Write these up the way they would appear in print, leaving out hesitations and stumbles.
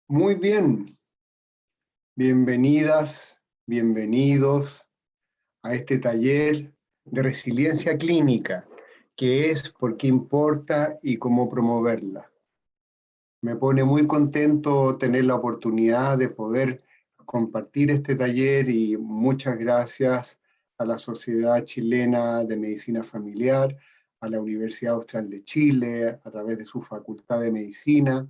Muy bien, bienvenidas, bienvenidos a este taller de resiliencia clínica, que es por qué importa y cómo promoverla. Me pone muy contento tener la oportunidad de poder compartir este taller y muchas gracias a la Sociedad Chilena de Medicina Familiar, a la Universidad Austral de Chile, a través de su Facultad de Medicina,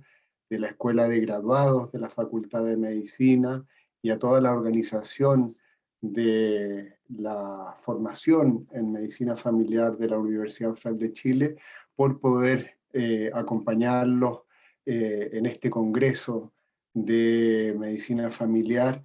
de la Escuela de Graduados de la Facultad de Medicina y a toda la organización de la formación en Medicina Familiar de la Universidad Austral de Chile por poder acompañarlos en este congreso de medicina familiar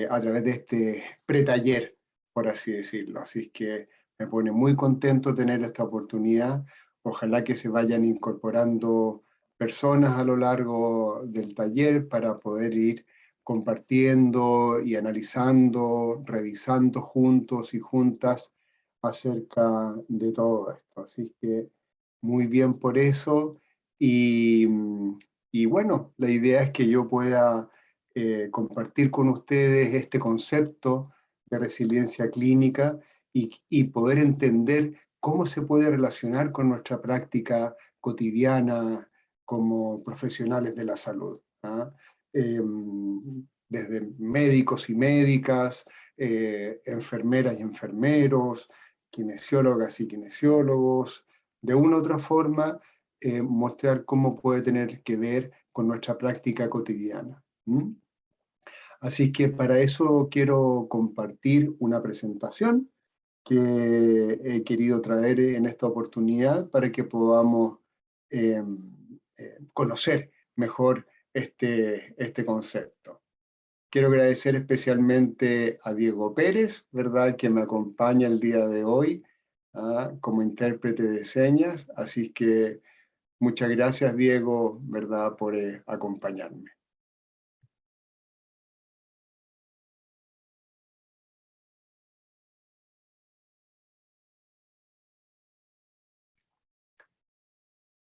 a través de este pretaller, por así decirlo. Así es que me pone muy contento tener esta oportunidad. Ojalá que se vayan incorporando personas a lo largo del taller para poder ir compartiendo y analizando, revisando juntos y juntas acerca de todo esto. Así que muy bien por eso. Y, y bueno, la idea es que yo pueda compartir con ustedes este concepto de resiliencia clínica y poder entender cómo se puede relacionar con nuestra práctica cotidiana como profesionales de la salud. ¿Ah? Desde médicos y médicas, enfermeras y enfermeros, kinesiólogas y kinesiólogos, de una u otra forma, mostrar cómo puede tener que ver con nuestra práctica cotidiana. ¿Mm? Así que para eso quiero compartir una presentación que he querido traer en esta oportunidad para que podamos conocer mejor este concepto. Quiero agradecer especialmente a Diego Pérez, ¿verdad?, que me acompaña el día de hoy como intérprete de señas. Así que muchas gracias, Diego, ¿verdad?, por acompañarme.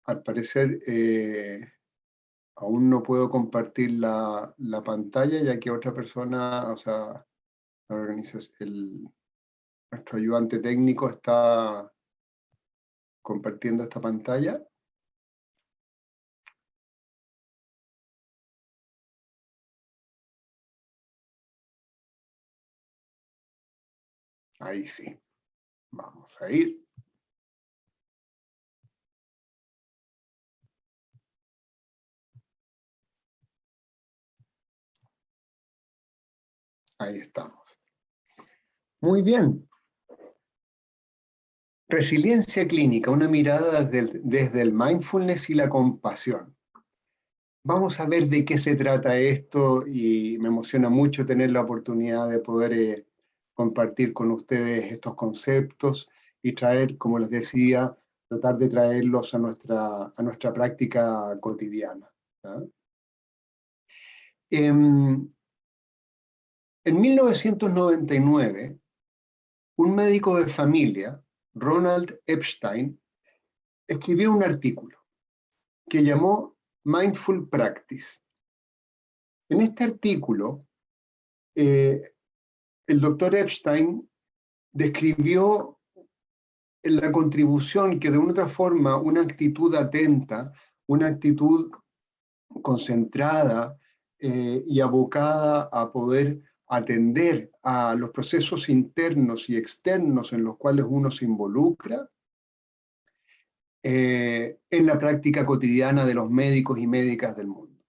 Al parecer, aún no puedo compartir la pantalla, ya que otra persona, o sea, la organización, nuestro ayudante técnico está compartiendo esta pantalla. Ahí sí. Vamos a ir. Ahí estamos. Muy bien. Resiliencia clínica, una mirada desde el mindfulness y la compasión. Vamos a ver de qué se trata esto y me emociona mucho tener la oportunidad de poder compartir con ustedes estos conceptos y traer, como les decía, tratar de traerlos a nuestra práctica cotidiana. ¿Ah? En 1999, un médico de familia, Ronald Epstein, escribió un artículo que llamó Mindful Practice. En este artículo, el doctor Epstein describió la contribución que de una otra forma una actitud atenta, una actitud concentrada y abocada a poder atender a los procesos internos y externos en los cuales uno se involucra en la práctica cotidiana de los médicos y médicas del mundo.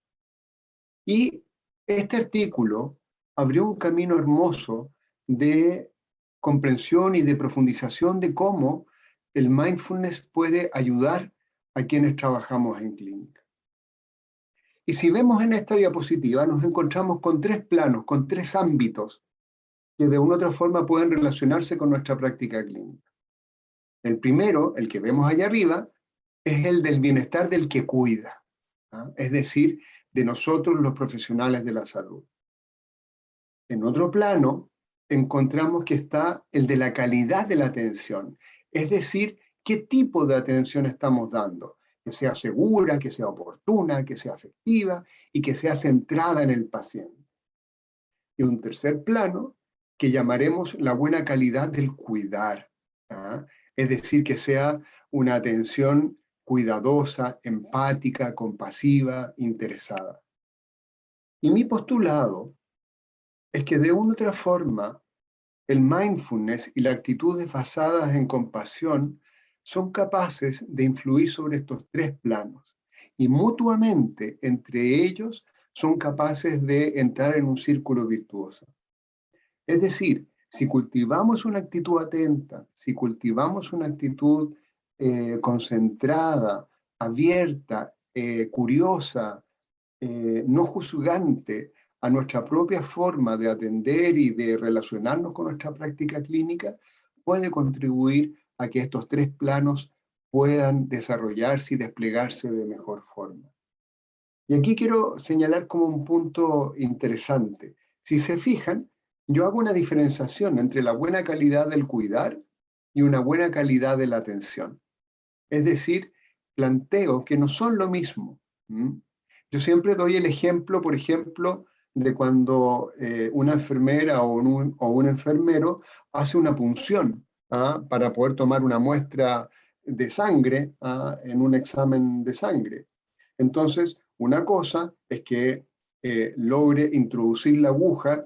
Y este artículo abrió un camino hermoso de comprensión y de profundización de cómo el mindfulness puede ayudar a quienes trabajamos en clínica. Y si vemos en esta diapositiva, nos encontramos con tres planos, con tres ámbitos que de una u otra forma pueden relacionarse con nuestra práctica clínica. El primero, el que vemos allá arriba, es el del bienestar del que cuida, ¿ah? Es decir, de nosotros los profesionales de la salud. En otro plano, encontramos que está el de la calidad de la atención, es decir, qué tipo de atención estamos dando. que sea segura, que sea oportuna, que sea afectiva y que sea centrada en el paciente. Y un tercer plano que llamaremos la buena calidad del cuidar, ¿ah? Es decir, que sea una atención cuidadosa, empática, compasiva, interesada. Y mi postulado es que de una u otra forma, el mindfulness y las actitudes basadas en compasión son capaces de influir sobre estos tres planos y mutuamente entre ellos son capaces de entrar en un círculo virtuoso. Es decir, si cultivamos una actitud atenta, si cultivamos una actitud concentrada, abierta, curiosa, no juzgante a nuestra propia forma de atender y de relacionarnos con nuestra práctica clínica, puede contribuir a que estos tres planos puedan desarrollarse y desplegarse de mejor forma. Y aquí quiero señalar como un punto interesante. Si se fijan, yo hago una diferenciación entre la buena calidad del cuidar y una buena calidad de la atención. Es decir, planteo que no son lo mismo. Yo siempre doy el ejemplo, por ejemplo, de cuando una enfermera o un enfermero hace una punción para poder tomar una muestra de sangre en un examen de sangre. Entonces, una cosa es que logre introducir la aguja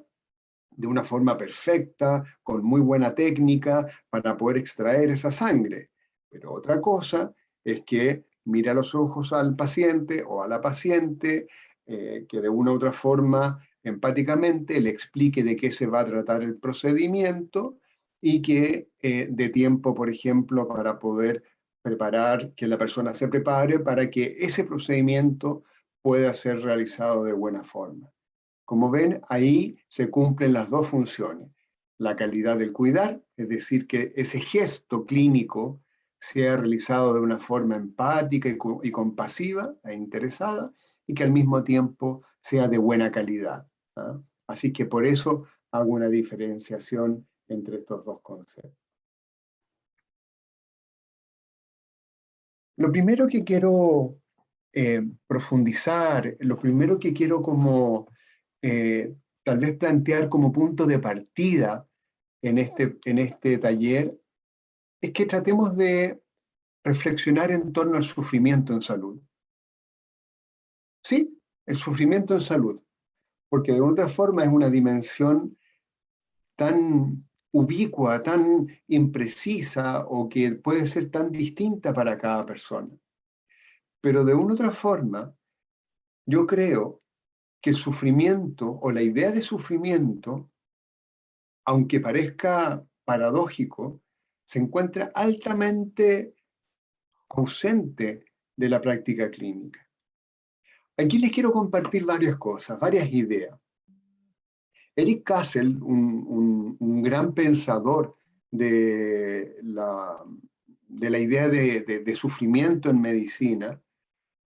de una forma perfecta, con muy buena técnica, para poder extraer esa sangre. Pero otra cosa es que mire a los ojos al paciente o a la paciente, que de una u otra forma, empáticamente, le explique de qué se va a tratar el procedimiento y que dé tiempo, por ejemplo, para poder preparar, que la persona se prepare para que ese procedimiento pueda ser realizado de buena forma. Como ven, ahí se cumplen las dos funciones. La calidad del cuidar, es decir, que ese gesto clínico sea realizado de una forma empática y compasiva e interesada, y que al mismo tiempo sea de buena calidad. Así que por eso hago una diferenciación entre estos dos conceptos. Lo primero que quiero profundizar, lo primero que quiero como tal vez plantear como punto de partida en este taller es que tratemos de reflexionar en torno al sufrimiento en salud. Sí, el sufrimiento en salud, porque de otra forma es una dimensión tan ubicua, tan imprecisa o que puede ser tan distinta para cada persona. Pero de una otra forma, yo creo que el sufrimiento o la idea de sufrimiento, aunque parezca paradójico, se encuentra altamente ausente de la práctica clínica. Aquí les quiero compartir varias cosas, varias ideas. Eric Kassel, un gran pensador de la idea de sufrimiento en medicina,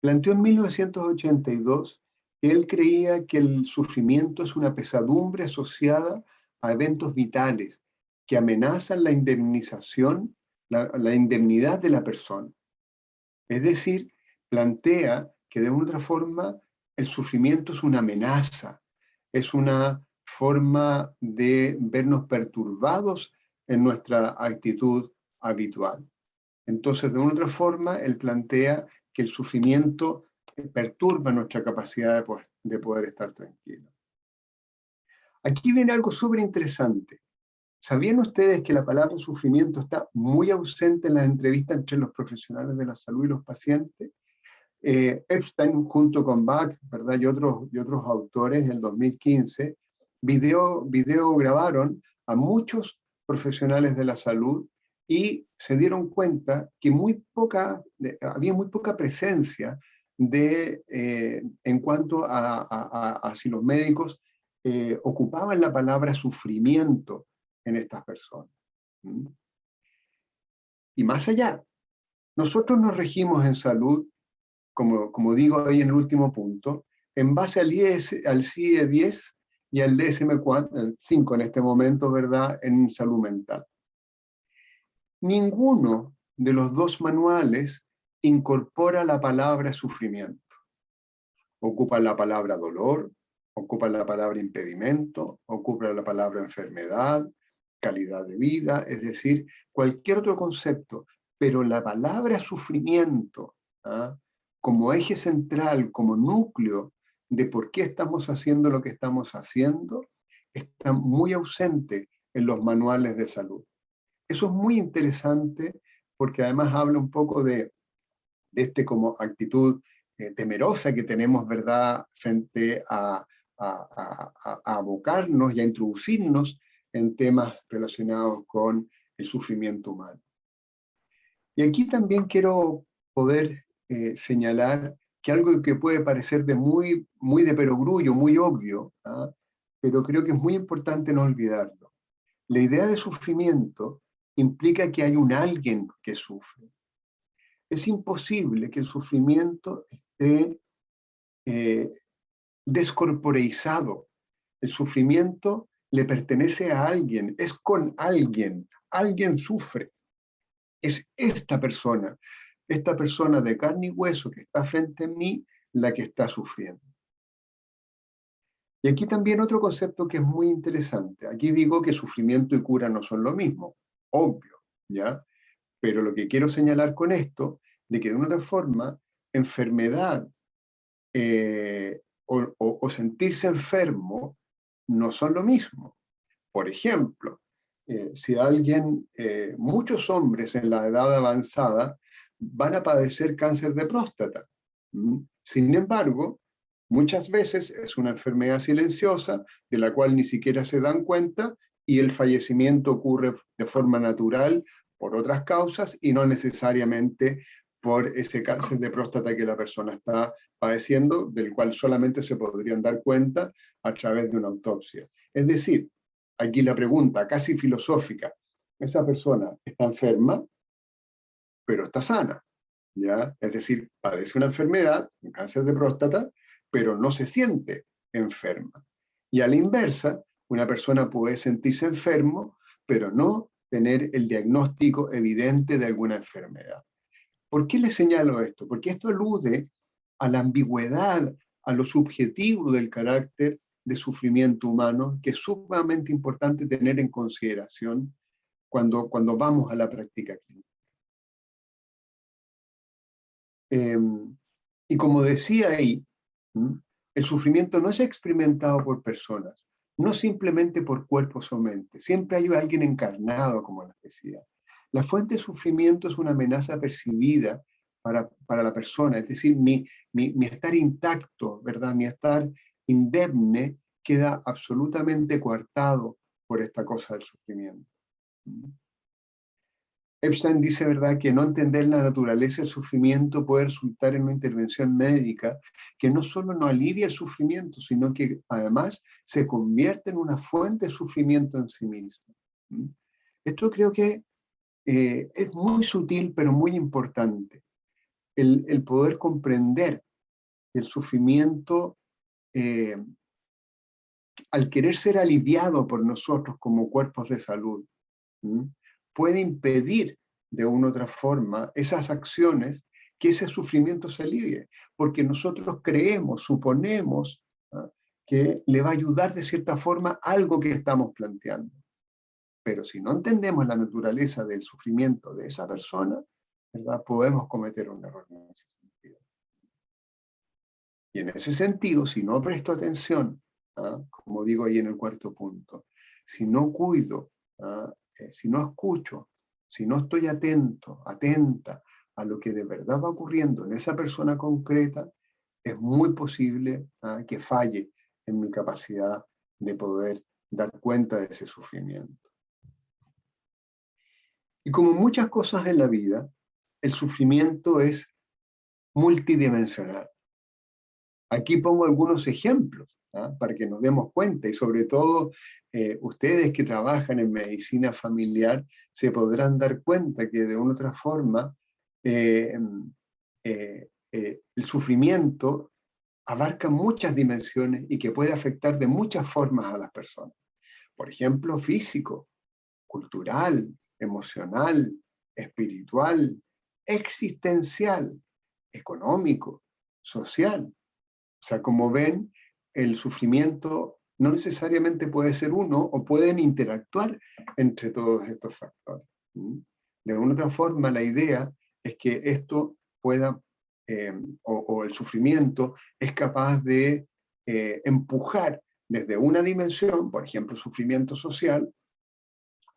planteó en 1982 que él creía que el sufrimiento es una pesadumbre asociada a eventos vitales que amenazan la indemnización, la indemnidad de la persona. Es decir, plantea que de una otra forma el sufrimiento es una amenaza, es una forma de vernos perturbados en nuestra actitud habitual. Entonces, de una otra forma, él plantea que el sufrimiento perturba nuestra capacidad de poder estar tranquilos. Aquí viene algo súper interesante. ¿Sabían ustedes que la palabra sufrimiento está muy ausente en las entrevistas entre los profesionales de la salud y los pacientes? Epstein, junto con Bach, ¿verdad? y otros autores, en el 2015, grabaron a muchos profesionales de la salud y se dieron cuenta que había muy poca presencia en cuanto a si los médicos ocupaban la palabra sufrimiento en estas personas. Y más allá, nosotros nos regimos en salud, como digo ahí en el último punto, en base al CIE 10 y al DSM-5 en este momento, ¿verdad?, en salud mental. Ninguno de los dos manuales incorpora la palabra sufrimiento. Ocupa la palabra dolor, ocupa la palabra impedimento, ocupa la palabra enfermedad, calidad de vida, es decir, cualquier otro concepto, pero la palabra sufrimiento, ¿ah?, como eje central, como núcleo de por qué estamos haciendo lo que estamos haciendo, está muy ausente en los manuales de salud. Eso es muy interesante porque además habla un poco de este como actitud temerosa que tenemos, ¿verdad?, frente a abocarnos y a introducirnos en temas relacionados con el sufrimiento humano. Y aquí también quiero poder señalar que algo que puede parecer de muy de perogrullo, muy obvio, ¿ah?, pero creo que es muy importante no olvidarlo. La idea de sufrimiento implica que hay un alguien que sufre. Es imposible que el sufrimiento esté descorporeizado. El sufrimiento le pertenece a alguien, es con alguien. Alguien sufre. Es esta persona de carne y hueso que está frente a mí, la que está sufriendo. Y aquí también otro concepto que es muy interesante. Aquí digo que sufrimiento y cura no son lo mismo, obvio, ¿ya? Pero lo que quiero señalar con esto, de que de una otra forma, enfermedad o sentirse enfermo no son lo mismo. Por ejemplo, si alguien, muchos hombres en la edad avanzada van a padecer cáncer de próstata. Sin embargo, muchas veces es una enfermedad silenciosa de la cual ni siquiera se dan cuenta y el fallecimiento ocurre de forma natural por otras causas y no necesariamente por ese cáncer de próstata que la persona está padeciendo, del cual solamente se podrían dar cuenta a través de una autopsia. Es decir, aquí la pregunta casi filosófica, esa persona está enferma, pero está sana, ¿ya? Es decir, padece una enfermedad, un cáncer de próstata, pero no se siente enferma. Y a la inversa, una persona puede sentirse enfermo, pero no tener el diagnóstico evidente de alguna enfermedad. ¿Por qué le señalo esto? Porque esto alude a la ambigüedad, a lo subjetivo del carácter de sufrimiento humano, que es sumamente importante tener en consideración cuando vamos a la práctica clínica. Y como decía ahí, el sufrimiento no es experimentado por personas, no simplemente por cuerpos o mentes, siempre hay alguien encarnado, como les decía. La fuente de sufrimiento es una amenaza percibida para la persona, es decir, mi estar intacto, ¿verdad?, mi estar indemne queda absolutamente coartado por esta cosa del sufrimiento. Epstein dice, ¿verdad?, que no entender la naturaleza del sufrimiento puede resultar en una intervención médica que no solo no alivia el sufrimiento, sino que además se convierte en una fuente de sufrimiento en sí mismo. Esto creo que es muy sutil, pero muy importante. El poder comprender el sufrimiento, al querer ser aliviado por nosotros como cuerpos de salud, puede impedir de una u otra forma esas acciones que ese sufrimiento se alivie, porque nosotros creemos, suponemos, ¿no?, que le va a ayudar de cierta forma algo que estamos planteando. Pero si no entendemos la naturaleza del sufrimiento de esa persona, ¿verdad?, podemos cometer un error en ese sentido. Y en ese sentido, si no presto atención, como digo ahí en el cuarto punto, si no cuido, si no escucho, si no estoy atento, atenta a lo que de verdad va ocurriendo en esa persona concreta, es muy posible que falle en mi capacidad de poder dar cuenta de ese sufrimiento. Y como muchas cosas en la vida, el sufrimiento es multidimensional. Aquí pongo algunos ejemplos para que nos demos cuenta y sobre todo ustedes que trabajan en medicina familiar se podrán dar cuenta que de una u otra forma el sufrimiento abarca muchas dimensiones y que puede afectar de muchas formas a las personas. Por ejemplo, físico, cultural, emocional, espiritual, existencial, económico, social. O sea, como ven, el sufrimiento no necesariamente puede ser uno o pueden interactuar entre todos estos factores. De alguna otra forma, la idea es que esto pueda, o el sufrimiento es capaz de empujar desde una dimensión, por ejemplo, sufrimiento social,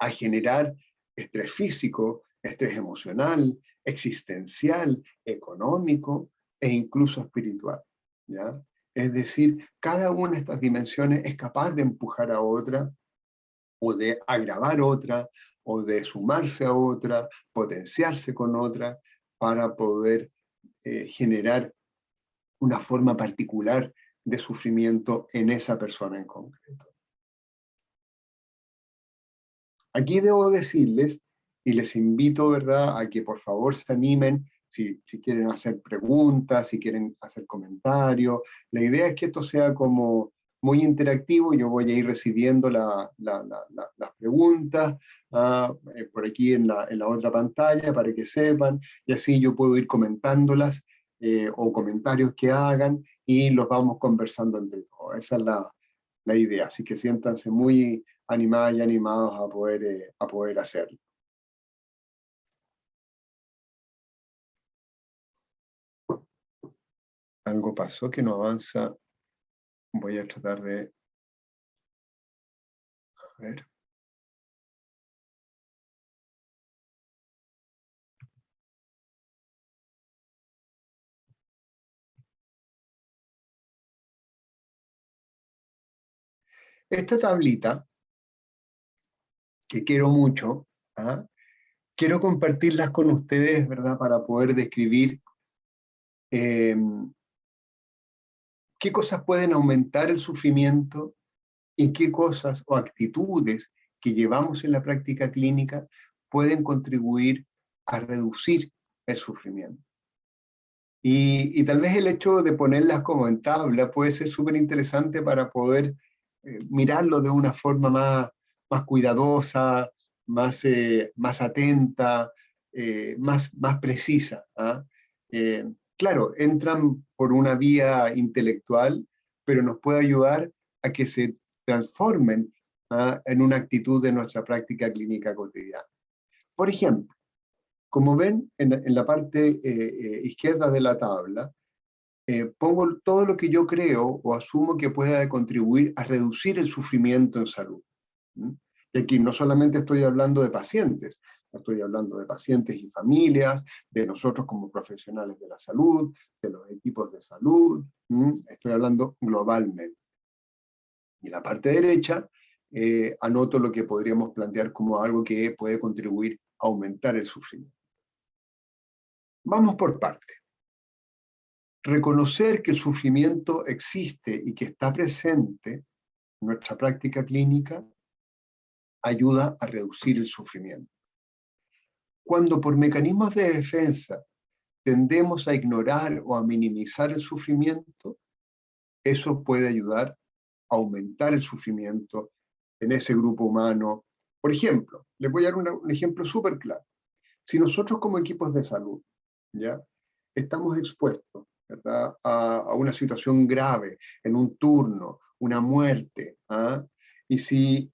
a generar estrés físico, estrés emocional, existencial, económico e incluso espiritual, ¿ya? Es decir, cada una de estas dimensiones es capaz de empujar a otra, o de agravar otra, o de sumarse a otra, potenciarse con otra, para poder generar una forma particular de sufrimiento en esa persona en concreto. Aquí debo decirles, y les invito, ¿verdad?, a que por favor se animen, si quieren hacer preguntas, si quieren hacer comentarios. La idea es que esto sea como muy interactivo. Yo voy a ir recibiendo las preguntas por aquí en la otra pantalla para que sepan, y así yo puedo ir comentándolas o comentarios que hagan y los vamos conversando entre todos. Esa es la idea, así que siéntanse muy animadas y animados a poder hacerlo. Algo pasó que no avanza. Voy a tratar de... A ver. Esta tablita, que quiero mucho, quiero compartirlas con ustedes, ¿verdad?, para poder describir qué cosas pueden aumentar el sufrimiento y qué cosas o actitudes que llevamos en la práctica clínica pueden contribuir a reducir el sufrimiento. Y tal vez el hecho de ponerlas como en tabla puede ser súper interesante para poder mirarlo de una forma más cuidadosa, más atenta, más precisa. Claro, entran por una vía intelectual, pero nos puede ayudar a que se transformen en una actitud de nuestra práctica clínica cotidiana. Por ejemplo, como ven en la parte izquierda de la tabla, pongo todo lo que yo creo o asumo que pueda contribuir a reducir el sufrimiento en salud. Y aquí no solamente estoy hablando de pacientes, estoy hablando de pacientes y familias, de nosotros como profesionales de la salud, de los equipos de salud, estoy hablando globalmente. Y en la parte derecha anoto lo que podríamos plantear como algo que puede contribuir a aumentar el sufrimiento. Vamos por partes. Reconocer que el sufrimiento existe y que está presente en nuestra práctica clínica ayuda a reducir el sufrimiento. Cuando por mecanismos de defensa tendemos a ignorar o a minimizar el sufrimiento, eso puede ayudar a aumentar el sufrimiento en ese grupo humano. Por ejemplo, les voy a dar un ejemplo súper claro. Si nosotros como equipos de salud, ¿ya?, estamos expuestos, ¿verdad?, a una situación grave, en un turno, una muerte, y si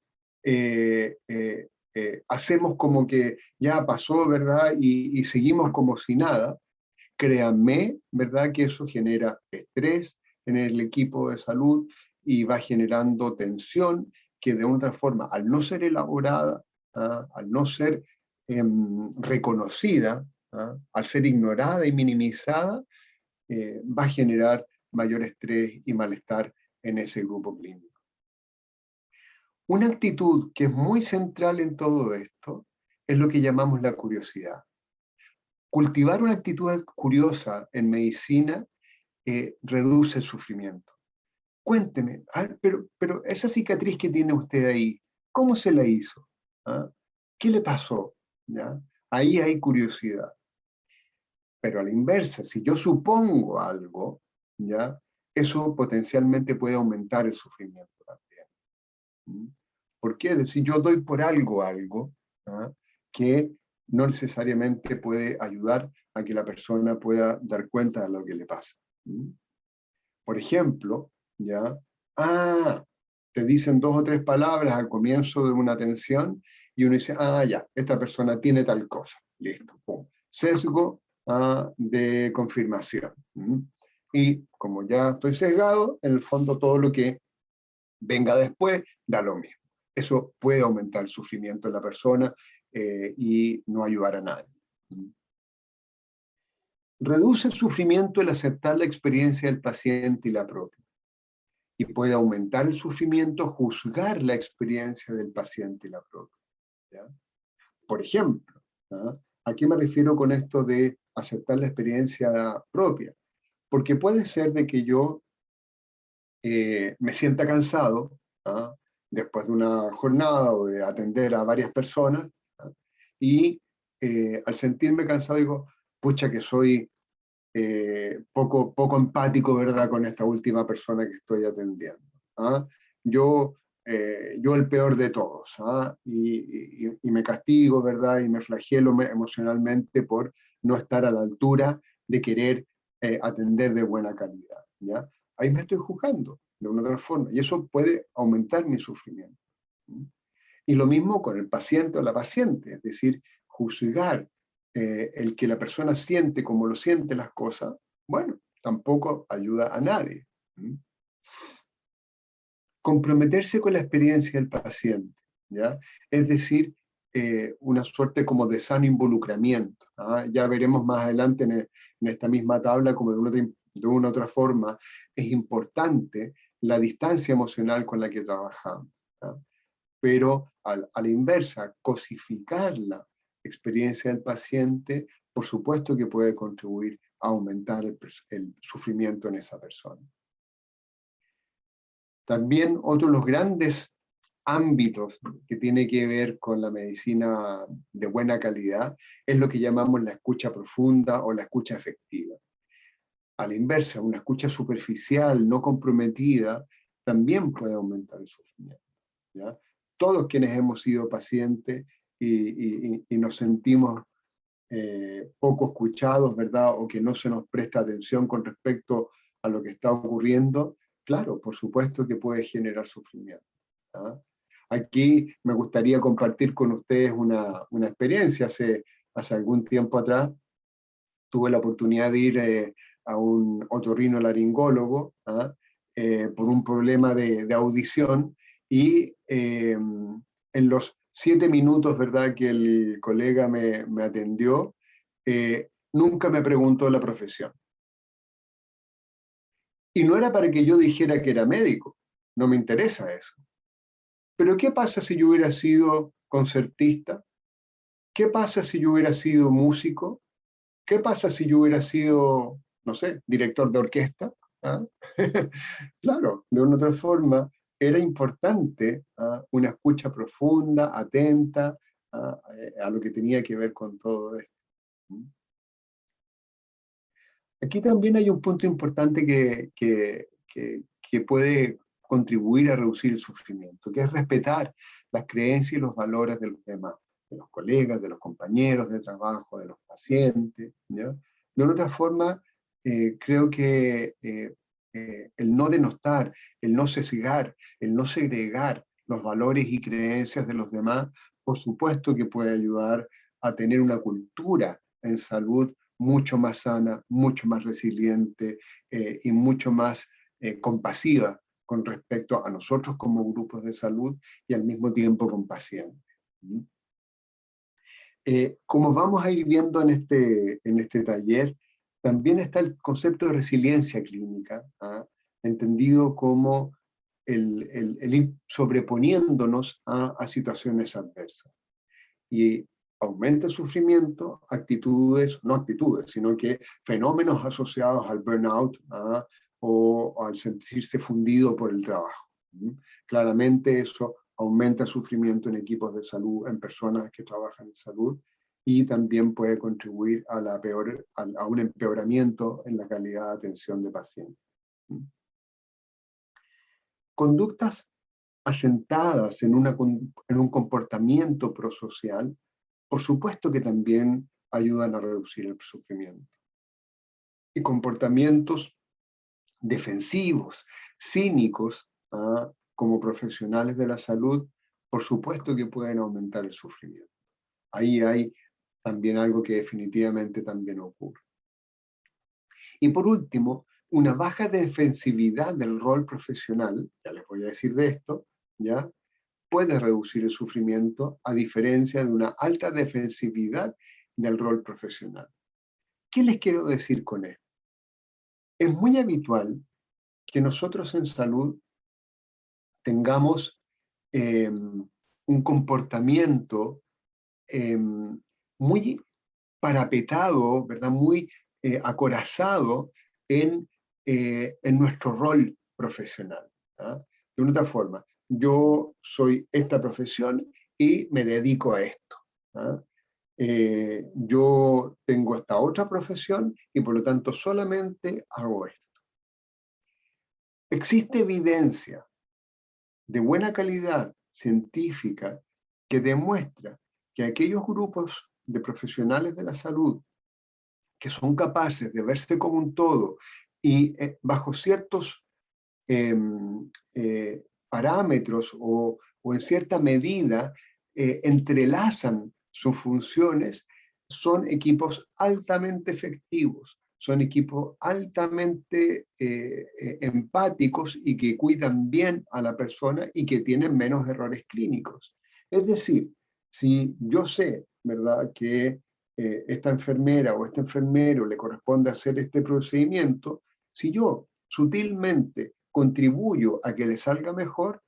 hacemos como que ya pasó, ¿verdad?, y seguimos como si nada, créanme, ¿verdad?, que eso genera estrés en el equipo de salud y va generando tensión que de otra forma, al no ser elaborada, al no ser reconocida, al ser ignorada y minimizada, va a generar mayor estrés y malestar en ese grupo clínico. Una actitud que es muy central en todo esto es lo que llamamos la curiosidad. Cultivar una actitud curiosa en medicina reduce el sufrimiento. Cuénteme, pero esa cicatriz que tiene usted ahí, ¿cómo se la hizo? ¿Qué le pasó? ¿Ya? Ahí hay curiosidad. Pero a la inversa, si yo supongo algo, ¿ya?, eso potencialmente puede aumentar el sufrimiento también. ¿Por qué? Es decir, yo doy por algo que no necesariamente puede ayudar a que la persona pueda dar cuenta de lo que le pasa. Por ejemplo, ¿ya? Te dicen 2 o 3 palabras al comienzo de una atención y uno dice, ya, esta persona tiene tal cosa. Listo, pum. Sesgo de confirmación. Y como ya estoy sesgado, en el fondo todo lo que venga después da lo mismo. Eso puede aumentar el sufrimiento de la persona y no ayudar a nadie. Reduce el sufrimiento el aceptar la experiencia del paciente y la propia. Y puede aumentar el sufrimiento juzgar la experiencia del paciente y la propia. ¿Ya? Por ejemplo, ¿a qué me refiero con esto de aceptar la experiencia propia? Porque puede ser de que yo me sienta cansado después de una jornada o de atender a varias personas, y al sentirme cansado digo, pucha que soy poco empático, ¿verdad?, con esta última persona que estoy atendiendo. Yo el peor de todos, y me castigo, ¿verdad?, y me flagelo emocionalmente por no estar a la altura de querer atender de buena calidad, ¿ya? Ahí me estoy juzgando de una otra forma, y eso puede aumentar mi sufrimiento. Y lo mismo con el paciente o la paciente, es decir, juzgar el que la persona siente como lo siente las cosas, bueno, tampoco ayuda a nadie. Comprometerse con la experiencia del paciente, ¿ya? Es decir, una suerte como de sano involucramiento. Ya veremos más adelante en esta misma tabla, como de una otra forma, es importante la distancia emocional con la que trabajamos. Pero a la inversa, cosificar la experiencia del paciente, por supuesto que puede contribuir a aumentar el sufrimiento en esa persona. También otro de los grandes ámbitos que tiene que ver con la medicina de buena calidad es lo que llamamos la escucha profunda o la escucha efectiva. A la inversa, una escucha superficial, no comprometida, también puede aumentar el sufrimiento, ¿ya? Todos quienes hemos sido pacientes y nos sentimos poco escuchados, ¿verdad? O que no se nos presta atención con respecto a lo que está ocurriendo, claro, por supuesto que puede generar sufrimiento. Aquí me gustaría compartir con ustedes una experiencia. Hace algún tiempo atrás tuve la oportunidad de ir a un otorrinolaringólogo por un problema de audición, y en los 7 minutos, ¿verdad?, que el colega me atendió, nunca me preguntó la profesión. Y no era para que yo dijera que era médico, no me interesa eso. Pero ¿qué pasa si yo hubiera sido concertista? ¿Qué pasa si yo hubiera sido músico? ¿Qué pasa si yo hubiera sido, no sé, director de orquesta? Claro, de una otra forma, era importante una escucha profunda, atenta a lo que tenía que ver con todo esto. Aquí también hay un punto importante que puede contribuir a reducir el sufrimiento, que es respetar las creencias y los valores de los demás, de los colegas, de los compañeros de trabajo, de los pacientes, ¿ya? De otra forma, creo que el no denostar, el no sesgar, el no segregar los valores y creencias de los demás, por supuesto que puede ayudar a tener una cultura en salud mucho más sana, mucho más resiliente y mucho más compasiva con respecto a nosotros como grupos de salud y al mismo tiempo con pacientes. Como vamos a ir viendo en este taller, también está el concepto de resiliencia clínica, entendido como el ir sobreponiéndonos a situaciones adversas. Y aumenta el sufrimiento, no actitudes, sino que fenómenos asociados al burnout o al sentirse fundido por el trabajo. Claramente eso aumenta el sufrimiento en equipos de salud, en personas que trabajan en salud, y también puede contribuir a un empeoramiento en la calidad de atención de pacientes. Conductas asentadas en un comportamiento prosocial por supuesto que también ayudan a reducir el sufrimiento. Y comportamientos defensivos, cínicos, como profesionales de la salud, por supuesto que pueden aumentar el sufrimiento. Ahí hay también algo que definitivamente también ocurre. Y por último, una baja defensividad del rol profesional, ya les voy a decir de esto, ¿ya? Puede reducir el sufrimiento a diferencia de una alta defensividad del rol profesional. ¿Qué les quiero decir con esto? Es muy habitual que nosotros en salud tengamos un comportamiento muy parapetado, ¿verdad? Muy acorazado en nuestro rol profesional. De una otra forma, yo soy esta profesión y me dedico a esto. Yo tengo esta otra profesión y por lo tanto solamente hago esto. Existe evidencia de buena calidad científica que demuestra que aquellos grupos de profesionales de la salud que son capaces de verse como un todo y bajo ciertos parámetros o en cierta medida entrelazan sus funciones, son equipos altamente efectivos, son equipos altamente empáticos y que cuidan bien a la persona y que tienen menos errores clínicos. Es decir, si yo sé, ¿verdad?, que esta enfermera o este enfermero le corresponde hacer este procedimiento, si yo sutilmente contribuyo a que le salga mejor,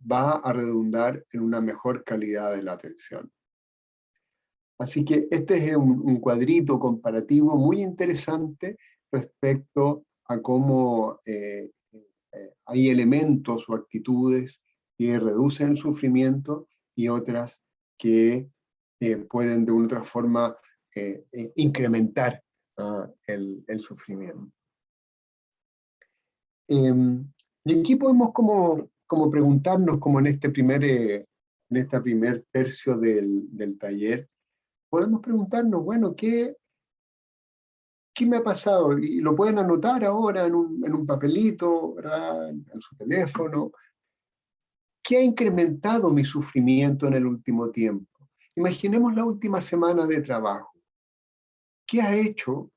va a redundar en una mejor calidad de la atención. Así que este es un cuadrito comparativo muy interesante respecto a cómo hay elementos o actitudes que reducen el sufrimiento y otras que pueden de una otra forma incrementar el sufrimiento. Y aquí podemos como preguntarnos, como en este primer tercio del taller, podemos preguntarnos, bueno, ¿qué me ha pasado? Y lo pueden anotar ahora en un papelito, ¿verdad?, en su teléfono. ¿Qué ha incrementado mi sufrimiento en el último tiempo? Imaginemos la última semana de trabajo. ¿Qué ha hecho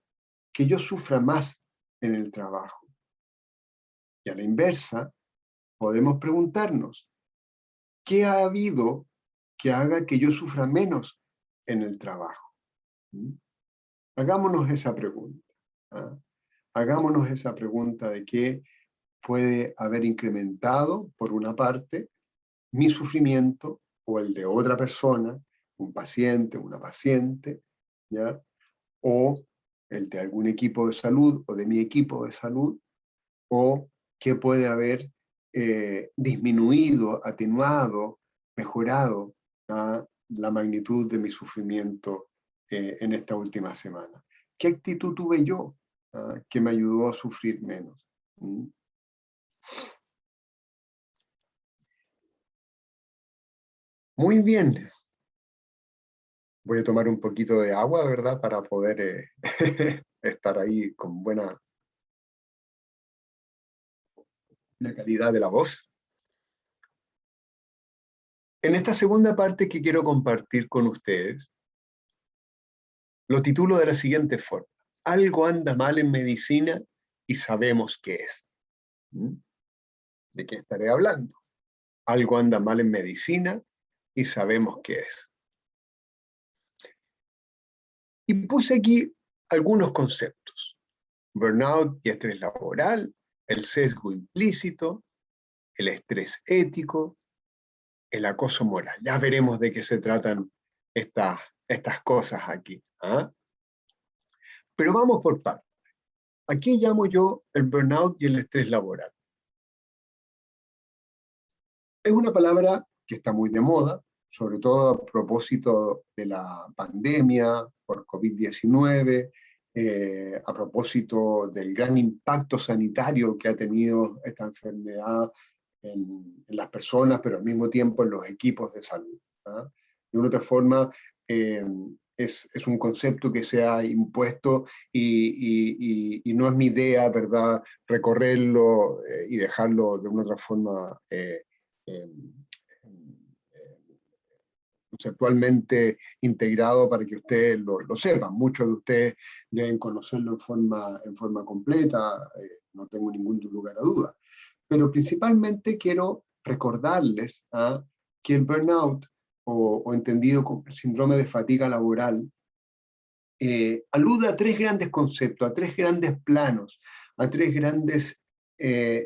que yo sufra más en el trabajo? Y a la inversa, podemos preguntarnos, ¿qué ha habido que haga que yo sufra menos en el trabajo? Hagámonos esa pregunta. Hagámonos esa pregunta de qué puede haber incrementado, por una parte, mi sufrimiento o el de otra persona, un paciente, una paciente, ¿ya?, o el de algún equipo de salud o de mi equipo de salud, o qué puede haber disminuido, atenuado, mejorado la magnitud de mi sufrimiento en esta última semana. ¿Qué actitud tuve yo que me ayudó a sufrir menos? Muy bien. Voy a tomar un poquito de agua, ¿verdad?, para poder estar ahí con buena calidad de la voz. En esta segunda parte que quiero compartir con ustedes, lo titulo de la siguiente forma: algo anda mal en medicina y sabemos qué es. ¿De qué estaré hablando? Algo anda mal en medicina y sabemos qué es. Y puse aquí algunos conceptos: burnout y estrés laboral, el sesgo implícito, el estrés ético, el acoso moral. Ya veremos de qué se tratan estas cosas aquí. Pero vamos por partes. Aquí llamo yo el burnout y el estrés laboral. Es una palabra que está muy de moda, sobre todo a propósito de la pandemia por COVID-19, a propósito del gran impacto sanitario que ha tenido esta enfermedad en las personas, pero al mismo tiempo en los equipos de salud. De una otra forma, es un concepto que se ha impuesto y no es mi idea, ¿verdad?, recorrerlo y dejarlo de una otra forma conceptualmente integrado para que ustedes lo sepan. Muchos de ustedes deben conocerlo en forma completa, no tengo ningún lugar a duda. Pero principalmente quiero recordarles que el burnout, o entendido como síndrome de fatiga laboral, alude a tres grandes conceptos, a tres grandes planos, a tres grandes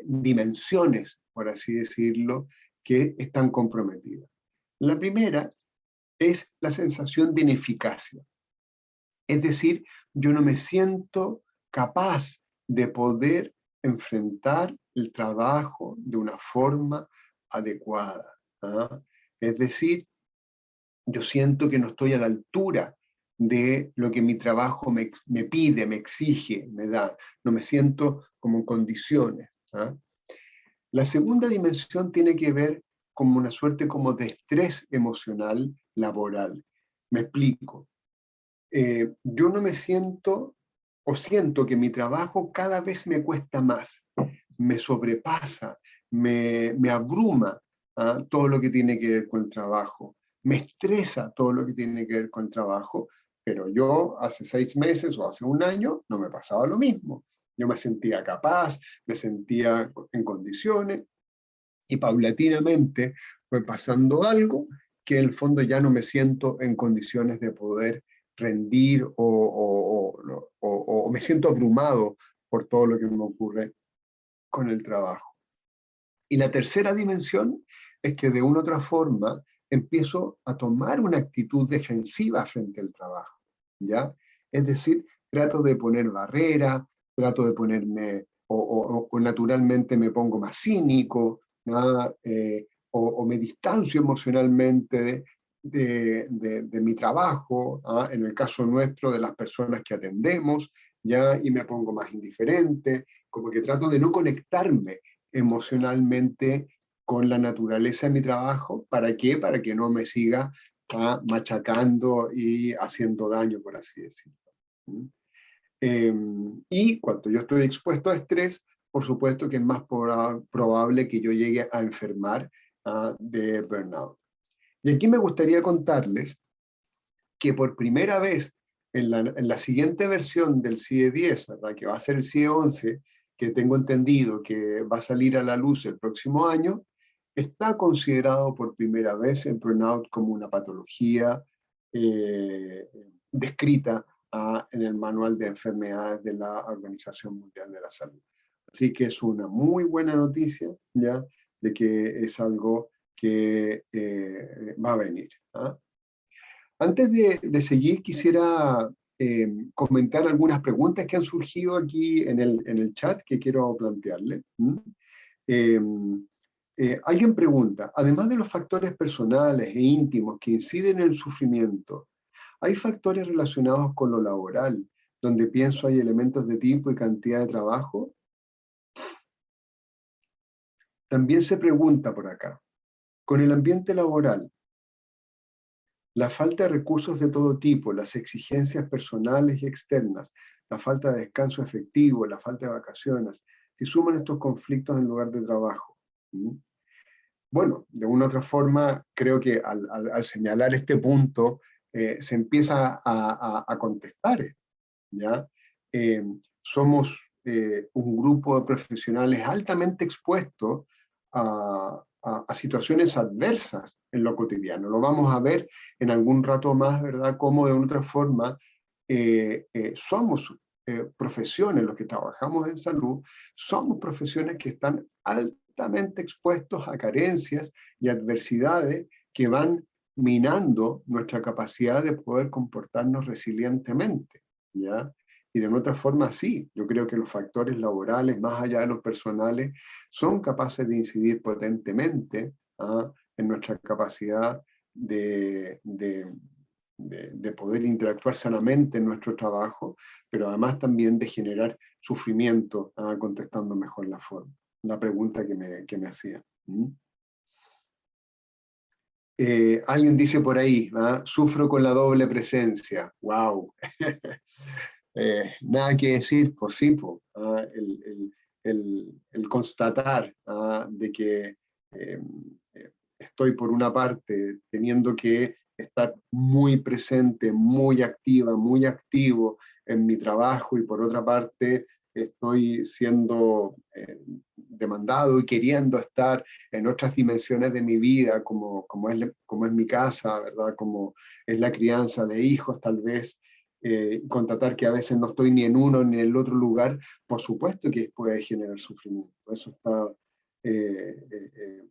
dimensiones, por así decirlo, que están comprometidas. La primera es la sensación de ineficacia. Es decir, yo no me siento capaz de poder enfrentar el trabajo de una forma adecuada. Es decir, yo siento que no estoy a la altura de lo que mi trabajo me pide, me exige, me da. No me siento como en condiciones. La segunda dimensión tiene que ver con una suerte como de estrés emocional laboral. Me explico. Yo no me siento, o siento que mi trabajo cada vez me cuesta más, me sobrepasa, me abruma todo lo que tiene que ver con el trabajo, me estresa todo lo que tiene que ver con el trabajo, pero yo hace 6 meses o hace un año no me pasaba lo mismo. Yo me sentía capaz, me sentía en condiciones, y paulatinamente fue pasando algo que en el fondo ya no me siento en condiciones de poder rendir o me siento abrumado por todo lo que me ocurre con el trabajo. Y la tercera dimensión es que de una u otra forma empiezo a tomar una actitud defensiva frente al trabajo, ¿ya? Es decir, trato de poner barreras, trato de ponerme, o naturalmente me pongo más cínico, o me distancio emocionalmente de mi trabajo, en el caso nuestro de las personas que atendemos, ¿ya? Y me pongo más indiferente, como que trato de no conectarme emocionalmente con la naturaleza de mi trabajo. ¿Para qué? Para que no me siga machacando y haciendo daño, por así decirlo. Y cuando yo estoy expuesto a estrés, por supuesto que es más probable que yo llegue a enfermar de burnout. Y aquí me gustaría contarles que por primera vez en la siguiente versión del CIE 10, ¿verdad?, que va a ser el CIE 11, que tengo entendido que va a salir a la luz el próximo año, está considerado por primera vez el burnout como una patología descrita en el manual de enfermedades de la Organización Mundial de la Salud. Así que es una muy buena noticia, ¿ya?, de que es algo que va a venir. Antes de seguir, quisiera comentar algunas preguntas que han surgido aquí en el chat que quiero plantearle. Alguien pregunta, además de los factores personales e íntimos que inciden en el sufrimiento, ¿hay factores relacionados con lo laboral, donde pienso hay elementos de tiempo y cantidad de trabajo? También se pregunta por acá, con el ambiente laboral, la falta de recursos de todo tipo, las exigencias personales y externas, la falta de descanso efectivo, la falta de vacaciones, si suman estos conflictos en el lugar de trabajo. Bueno, de una u otra forma, creo que al señalar este punto, se empieza a contestar, ¿ya? Somos un grupo de profesionales altamente expuestos a situaciones adversas en lo cotidiano. Lo vamos a ver en algún rato más, ¿verdad? Cómo de una otra forma somos profesiones, los que trabajamos en salud, somos profesiones que están altamente expuestos a carencias y adversidades que van minando nuestra capacidad de poder comportarnos resilientemente, ¿ya? Y de otra forma, sí, yo creo que los factores laborales, más allá de los personales, son capaces de incidir potentemente en nuestra capacidad de poder interactuar sanamente en nuestro trabajo, pero además también de generar sufrimiento, contestando mejor la pregunta que me hacían. Alguien dice por ahí, ¿ah? Sufro con la doble presencia. ¡Wow! Nada que decir, pues sí, pues, el constatar de que eh, estoy por una parte teniendo que estar muy presente, muy activa, muy activo en mi trabajo y por otra parte estoy siendo demandado y queriendo estar en otras dimensiones de mi vida, como es mi casa, ¿verdad? Como es la crianza de hijos tal vez, constatar que a veces no estoy ni en uno ni en el otro lugar, por supuesto que puede generar sufrimiento. Eso está eh, eh, eh,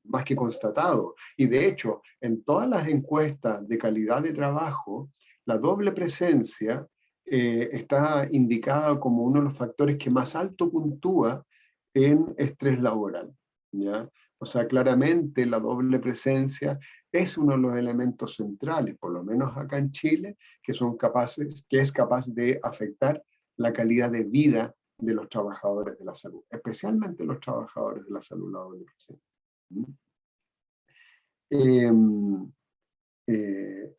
más que constatado. Y de hecho, en todas las encuestas de calidad de trabajo, la doble presencia está indicada como uno de los factores que más alto puntúa en estrés laboral, ¿ya? O sea, claramente la doble presencia es uno de los elementos centrales, por lo menos acá en Chile, que es capaz de afectar la calidad de vida de los trabajadores de la salud, especialmente los trabajadores de la salud, la doble presencia. Eh, eh,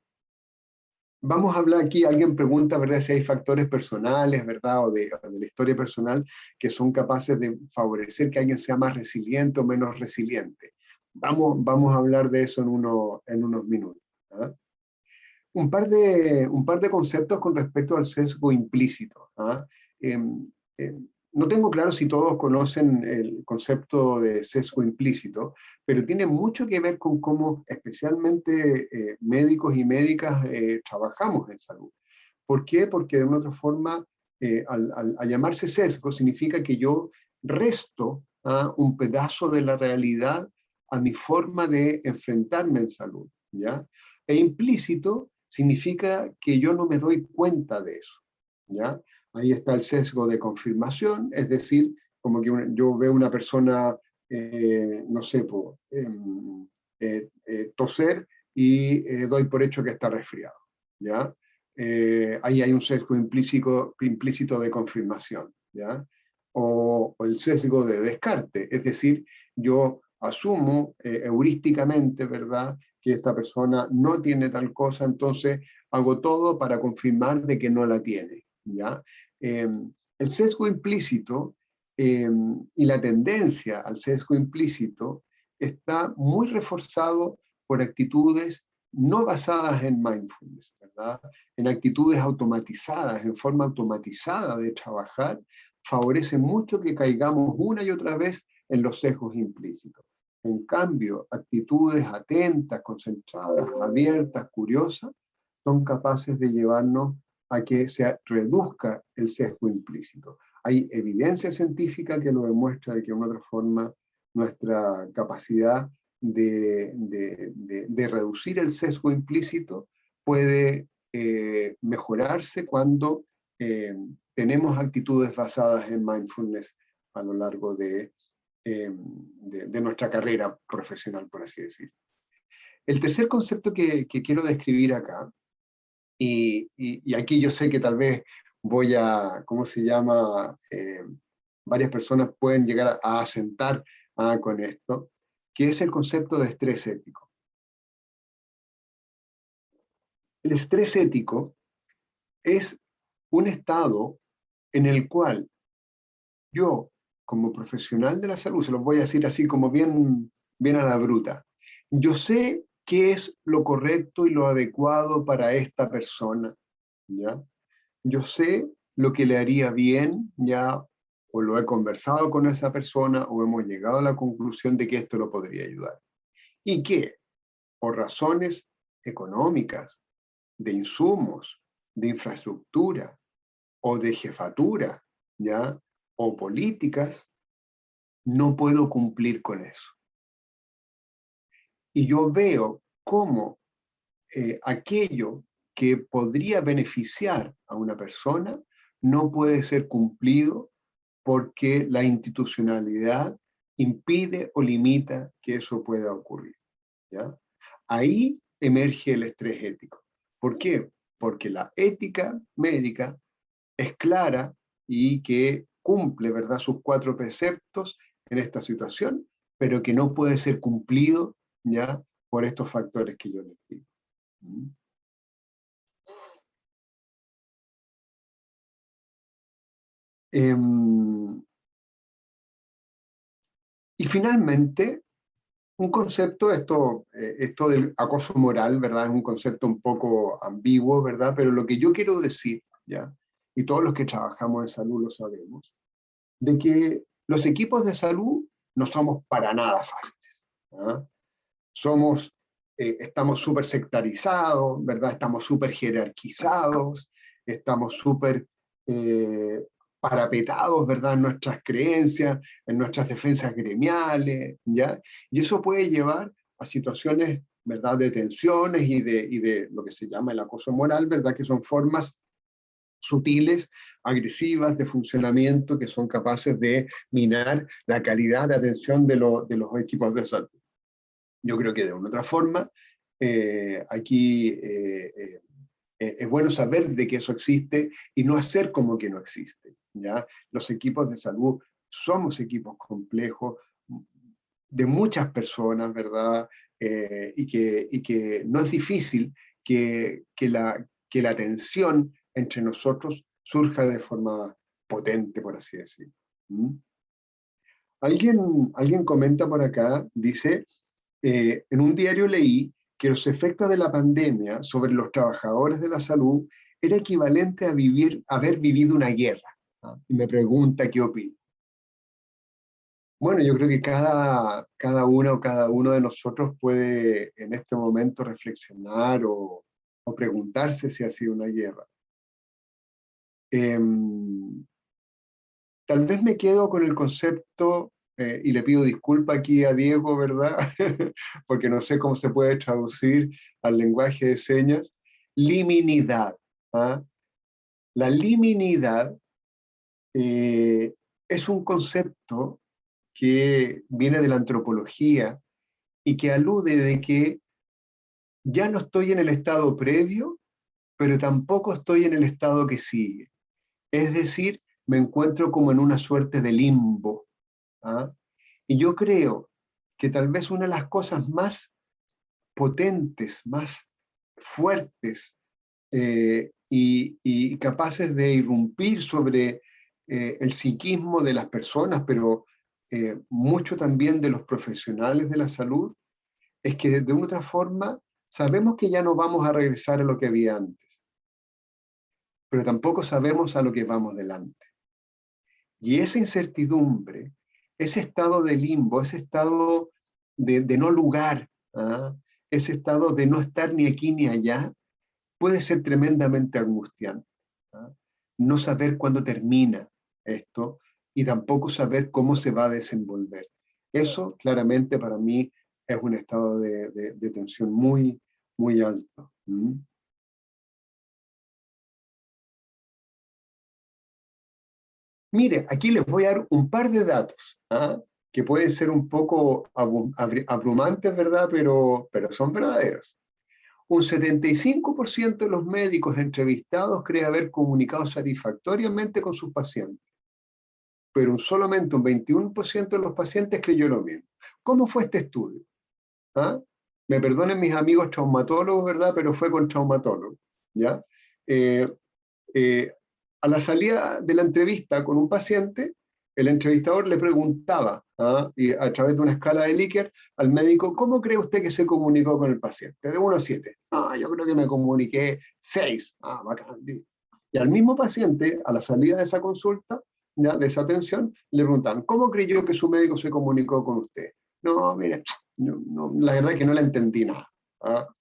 Vamos a hablar aquí, alguien pregunta, ¿verdad?, si hay factores personales, ¿verdad?, o de la historia personal que son capaces de favorecer que alguien sea más resiliente o menos resiliente. Vamos a hablar de eso en unos minutos. ¿Ah? Un par de conceptos con respecto al sesgo implícito. ¿Ah? Eh, eh, no tengo claro si todos conocen el concepto de sesgo implícito, pero tiene mucho que ver con cómo especialmente médicos y médicas trabajamos en salud. ¿Por qué? Porque de una otra forma, al llamarse sesgo, significa que yo resto un pedazo de la realidad a mi forma de enfrentarme en salud, ¿ya? E implícito significa que yo no me doy cuenta de eso, ¿ya? Ahí está el sesgo de confirmación, es decir, como que yo veo una persona, no sé, toser y doy por hecho que está resfriado, ¿ya? Ahí hay un sesgo implícito de confirmación, ¿ya? O el sesgo de descarte, es decir, yo asumo heurísticamente, ¿verdad?, que esta persona no tiene tal cosa, entonces hago todo para confirmar de que no la tiene, ¿ya? El sesgo implícito y la tendencia al sesgo implícito está muy reforzado por actitudes no basadas en mindfulness, ¿verdad? En actitudes automatizadas, en forma automatizada de trabajar, favorece mucho que caigamos una y otra vez en los sesgos implícitos. En cambio, actitudes atentas, concentradas, abiertas, curiosas, son capaces de llevarnos a que se reduzca el sesgo implícito. Hay evidencia científica que lo demuestra de que de una otra forma nuestra capacidad de reducir el sesgo implícito puede mejorarse cuando tenemos actitudes basadas en mindfulness a lo largo de nuestra carrera profesional, por así decir. El tercer concepto que quiero describir acá, y aquí yo sé que tal vez voy a, ¿cómo se llama? Varias personas pueden llegar a asentar con esto, que es el concepto de estrés ético. El estrés ético es un estado en el cual yo, como profesional de la salud, se los voy a decir así como bien a la bruta, yo sé qué es lo correcto y lo adecuado para esta persona, ¿ya? Yo sé lo que le haría bien, ya, o lo he conversado con esa persona, o hemos llegado a la conclusión de que esto lo podría ayudar. Y que, por razones económicas, de insumos, de infraestructura, o de jefatura, ¿ya? O políticas, no puedo cumplir con eso. Y yo veo cómo aquello que podría beneficiar a una persona no puede ser cumplido porque la institucionalidad impide o limita que eso pueda ocurrir, ¿ya? Ahí emerge el estrés ético. ¿Por qué? Porque la ética médica es clara y que cumple, ¿verdad?, sus 4 preceptos en esta situación, pero que no puede ser cumplido, ¿ya?, por estos factores que yo les digo. Y finalmente, un concepto, esto del acoso moral, ¿verdad? Es un concepto un poco ambiguo, ¿verdad? Pero lo que yo quiero decir, ¿ya? Y todos los que trabajamos en salud lo sabemos, de que los equipos de salud no somos para nada fáciles, ¿ah? Estamos súper sectarizados, ¿verdad? Estamos súper jerarquizados, estamos súper parapetados, ¿verdad? En nuestras creencias, en nuestras defensas gremiales, ¿ya? Y eso puede llevar a situaciones, ¿verdad? De tensiones y de lo que se llama el acoso moral, ¿verdad? Que son formas sutiles, agresivas de funcionamiento que son capaces de minar la calidad de atención de los equipos de salud. Yo creo que de una otra forma, aquí es bueno saber de que eso existe y no hacer como que no existe, ¿ya? Los equipos de salud somos equipos complejos, de muchas personas, ¿verdad? Y que no es difícil que la tensión entre nosotros surja de forma potente, por así decirlo. ¿Mm? Alguien comenta por acá, dice, en un diario leí que los efectos de la pandemia sobre los trabajadores de la salud era equivalente a haber vivido una guerra, ¿no? Y me pregunta qué opino. Bueno, yo creo que cada una o cada uno de nosotros puede en este momento reflexionar o preguntarse si ha sido una guerra. Tal vez me quedo con el concepto, y le pido disculpa aquí a Diego, ¿verdad? Porque no sé cómo se puede traducir al lenguaje de señas, liminidad. ¿Ah? La liminidad es un concepto que viene de la antropología y que alude de que ya no estoy en el estado previo, pero tampoco estoy en el estado que sigue. Es decir, me encuentro como en una suerte de limbo. ¿Ah? Y yo creo que tal vez una de las cosas más potentes, más fuertes y capaces de irrumpir sobre el psiquismo de las personas, pero mucho también de los profesionales de la salud, es que de una otra forma sabemos que ya no vamos a regresar a lo que había antes, pero tampoco sabemos a lo que vamos delante. Y esa incertidumbre, ese estado de limbo, ese estado de no lugar, ¿ah? Ese estado de no estar ni aquí ni allá, puede ser tremendamente angustiante, ¿ah? No saber cuándo termina esto y tampoco saber cómo se va a desenvolver. Eso claramente para mí es un estado de tensión muy, muy alto. ¿Mm? Mire, aquí les voy a dar un par de datos, ¿ah? Que pueden ser un poco abrumantes, ¿verdad? Pero son verdaderos. Un 75% de los médicos entrevistados cree haber comunicado satisfactoriamente con sus pacientes, pero solamente un 21% de los pacientes creyó lo mismo. ¿Cómo fue este estudio? ¿Ah? Me perdonen mis amigos traumatólogos, ¿verdad? Pero fue con traumatólogos, ¿ya? Eh, eh, a la salida de la entrevista con un paciente, el entrevistador le preguntaba, ¿ah? Y a través de una escala de Likert, al médico, ¿cómo cree usted que se comunicó con el paciente? De 1 a 7. Ah, yo creo que me comuniqué 6. Ah, bacán. Y al mismo paciente, a la salida de esa consulta, ¿ya? De esa atención, le preguntaban, ¿cómo creyó que su médico se comunicó con usted? No, mire, no, la verdad que no le entendí nada.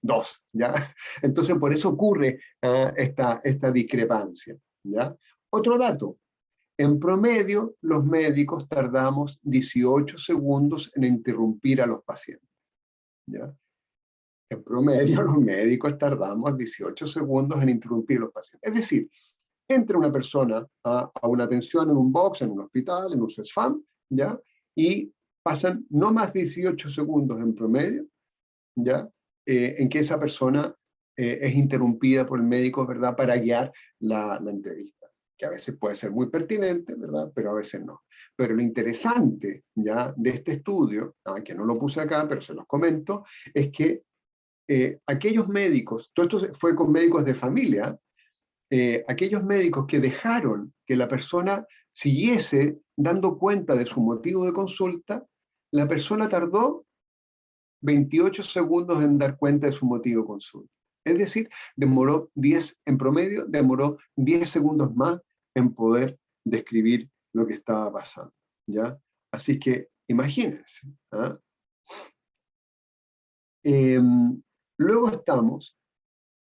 2, ¿ya? Entonces, por eso ocurre esta discrepancia, ¿ya? Otro dato, en promedio, los médicos tardamos 18 segundos en interrumpir a los pacientes, ¿ya? En promedio, los médicos tardamos 18 segundos en interrumpir a los pacientes. Es decir, entra una persona a una atención en un box, en un hospital, en un CESFAM, ¿ya? Y pasan no más 18 segundos en promedio, ¿ya? En que esa persona es interrumpida por el médico, ¿verdad? Para guiar la entrevista. que a veces puede ser muy pertinente, ¿verdad? Pero a veces no. Pero lo interesante ya de este estudio, que no lo puse acá, pero se los comento, es que aquellos médicos, todo esto fue con médicos de familia, aquellos médicos que dejaron que la persona siguiese dando cuenta de su motivo de consulta, la persona tardó 28 segundos en dar cuenta de su motivo de consulta. Es decir, en promedio, demoró 10 segundos más en poder describir lo que estaba pasando, ¿ya? Así que, imagínense. ¿Ah? Luego estamos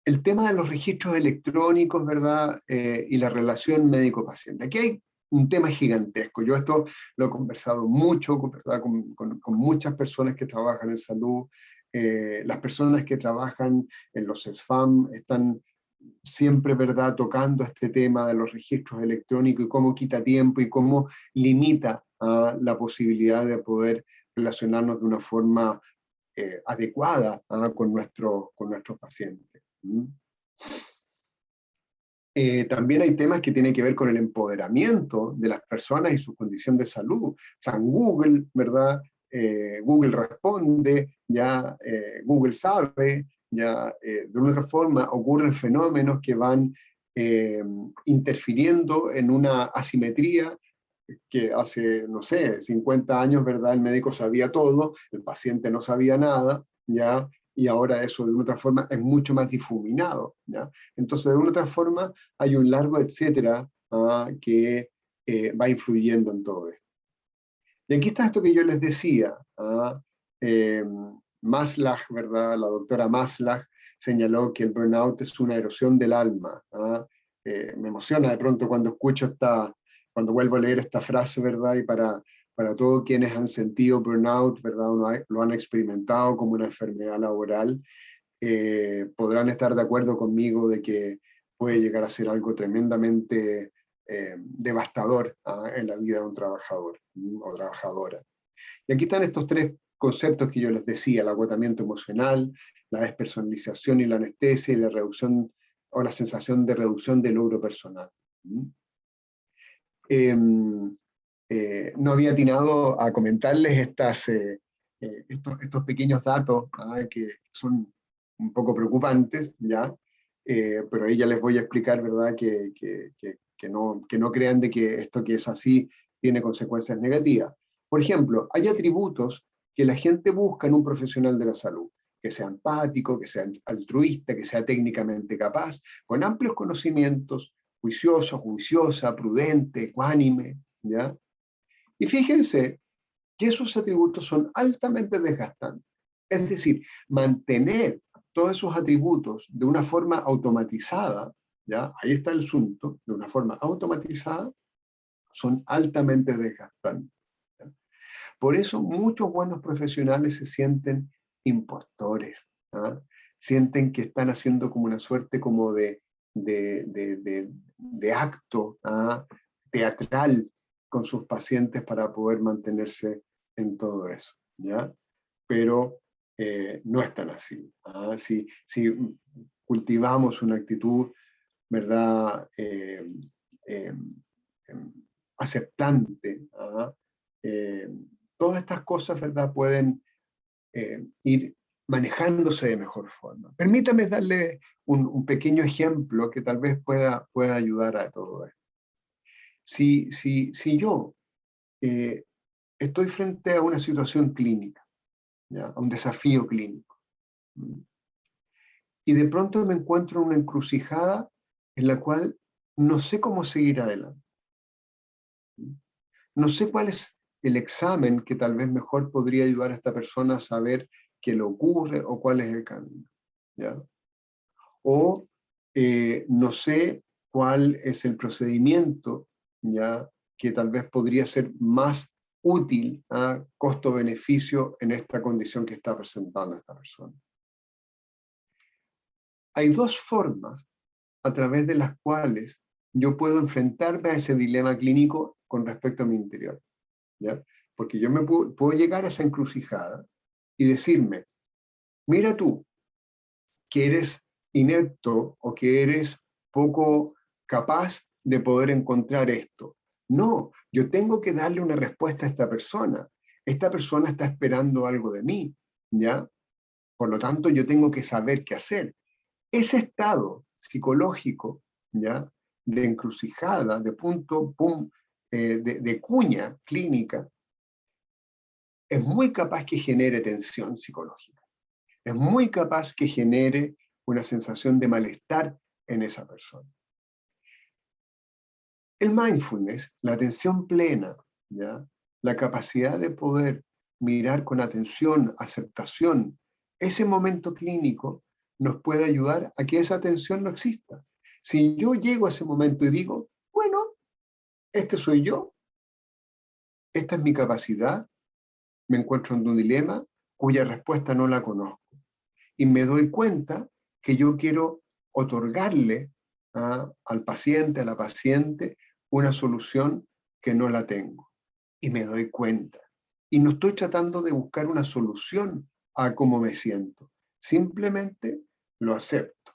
el tema de los registros electrónicos, ¿verdad? Y la relación médico-paciente. Aquí hay un tema gigantesco. Yo esto lo he conversado mucho, ¿verdad? Con muchas personas que trabajan en salud. Las personas que trabajan en los SFAM están siempre, ¿verdad?, tocando este tema de los registros electrónicos y cómo quita tiempo y cómo limita la posibilidad de poder relacionarnos de una forma adecuada con nuestros pacientes. También hay temas que tienen que ver con el empoderamiento de las personas y su condición de salud. O sea, en Google, ¿verdad? Google responde, ya Google sabe, ya de una otra forma ocurren fenómenos que van interfiriendo en una asimetría que hace, no sé, 50 años, ¿verdad? El médico sabía todo, el paciente no sabía nada, ¿ya? Y ahora eso de una otra forma es mucho más difuminado, ¿ya? Entonces, de una otra forma, hay un largo etcétera que va influyendo en todo esto. Y aquí está esto que yo les decía. Maslach, ¿verdad? La doctora Maslach señaló que el burnout es una erosión del alma. Me emociona de pronto cuando escucho cuando vuelvo a leer esta frase, ¿verdad? Y para todos quienes han sentido burnout, ¿verdad? Lo han experimentado como una enfermedad laboral, podrán estar de acuerdo conmigo de que puede llegar a ser algo tremendamente devastador en la vida de un trabajador o trabajadora. Y aquí están estos tres conceptos que yo les decía: el agotamiento emocional, la despersonalización y la anestesia, y la reducción o la sensación de reducción del logro personal. No había atinado a comentarles estos pequeños datos que son un poco preocupantes, ¿ya? Pero ahí ya les voy a explicar, ¿verdad? Que no crean de que esto que es así tiene consecuencias negativas. Por ejemplo, hay atributos que la gente busca en un profesional de la salud: que sea empático, que sea altruista, que sea técnicamente capaz, con amplios conocimientos, juiciosa, prudente, ecuánime, ¿ya? Y fíjense que esos atributos son altamente desgastantes. Es decir, mantener todos esos atributos de una forma automatizada, ¿ya? Ahí está el asunto, de una forma automatizada, son altamente desgastantes, ¿ya? Por eso muchos buenos profesionales se sienten impostores, ¿ah? Sienten que están haciendo como una suerte como de acto teatral con sus pacientes para poder mantenerse en todo eso, ¿ya? Pero no es tan así. Si cultivamos una actitud, ¿verdad? Eh, aceptante, todas estas cosas, ¿verdad? Pueden ir manejándose de mejor forma. Permítame darle un pequeño ejemplo que tal vez pueda ayudar a todo esto. Si yo estoy frente a una situación clínica, ¿ya? A un desafío clínico, y de pronto me encuentro en una encrucijada en la cual no sé cómo seguir adelante. No sé cuál es el examen que tal vez mejor podría ayudar a esta persona a saber qué le ocurre o cuál es el camino, ¿ya? O no sé cuál es el procedimiento, ¿ya? Que tal vez podría ser más útil a costo-beneficio en esta condición que está presentando esta persona. Hay dos formas a través de las cuales yo puedo enfrentarme a ese dilema clínico con respecto a mi interior, ¿ya? Porque yo puedo llegar a esa encrucijada y decirme: mira tú, que eres inepto o que eres poco capaz de poder encontrar esto. No, yo tengo que darle una respuesta a esta persona. Esta persona está esperando algo de mí, ¿ya? Por lo tanto, yo tengo que saber qué hacer. Ese estado psicológico, ¿ya? De encrucijada, de punto, pum, de cuña clínica, es muy capaz que genere tensión psicológica. Es muy capaz que genere una sensación de malestar en esa persona. El mindfulness, la atención plena, ¿ya? La capacidad de poder mirar con atención, aceptación, ese momento clínico nos puede ayudar a que esa tensión no exista. Si yo llego a ese momento y digo, bueno, este soy yo, esta es mi capacidad, me encuentro en un dilema cuya respuesta no la conozco. Y me doy cuenta que yo quiero otorgarle al paciente, a la paciente, una solución que no la tengo. Y me doy cuenta. Y no estoy tratando de buscar una solución a cómo me siento. Simplemente lo acepto.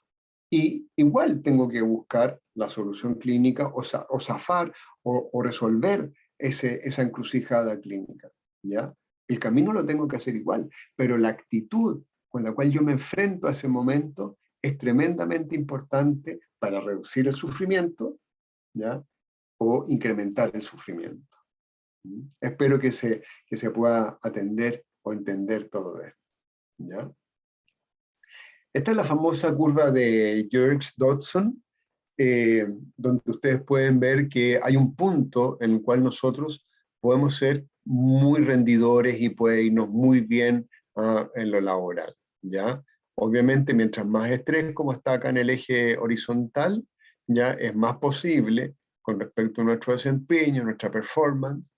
Y igual tengo que buscar la solución clínica o zafar o resolver esa encrucijada clínica, ¿ya? El camino lo tengo que hacer igual, pero la actitud con la cual yo me enfrento a ese momento es tremendamente importante para reducir el sufrimiento, ¿ya? O incrementar el sufrimiento. Espero que se pueda atender o entender todo esto, ¿ya? Esta es la famosa curva de Yerkes-Dodson, donde ustedes pueden ver que hay un punto en el cual nosotros podemos ser muy rendidores y puede irnos muy bien en lo laboral, ¿ya? Obviamente, mientras más estrés, como está acá en el eje horizontal, ya es más posible, con respecto a nuestro desempeño, nuestra performance,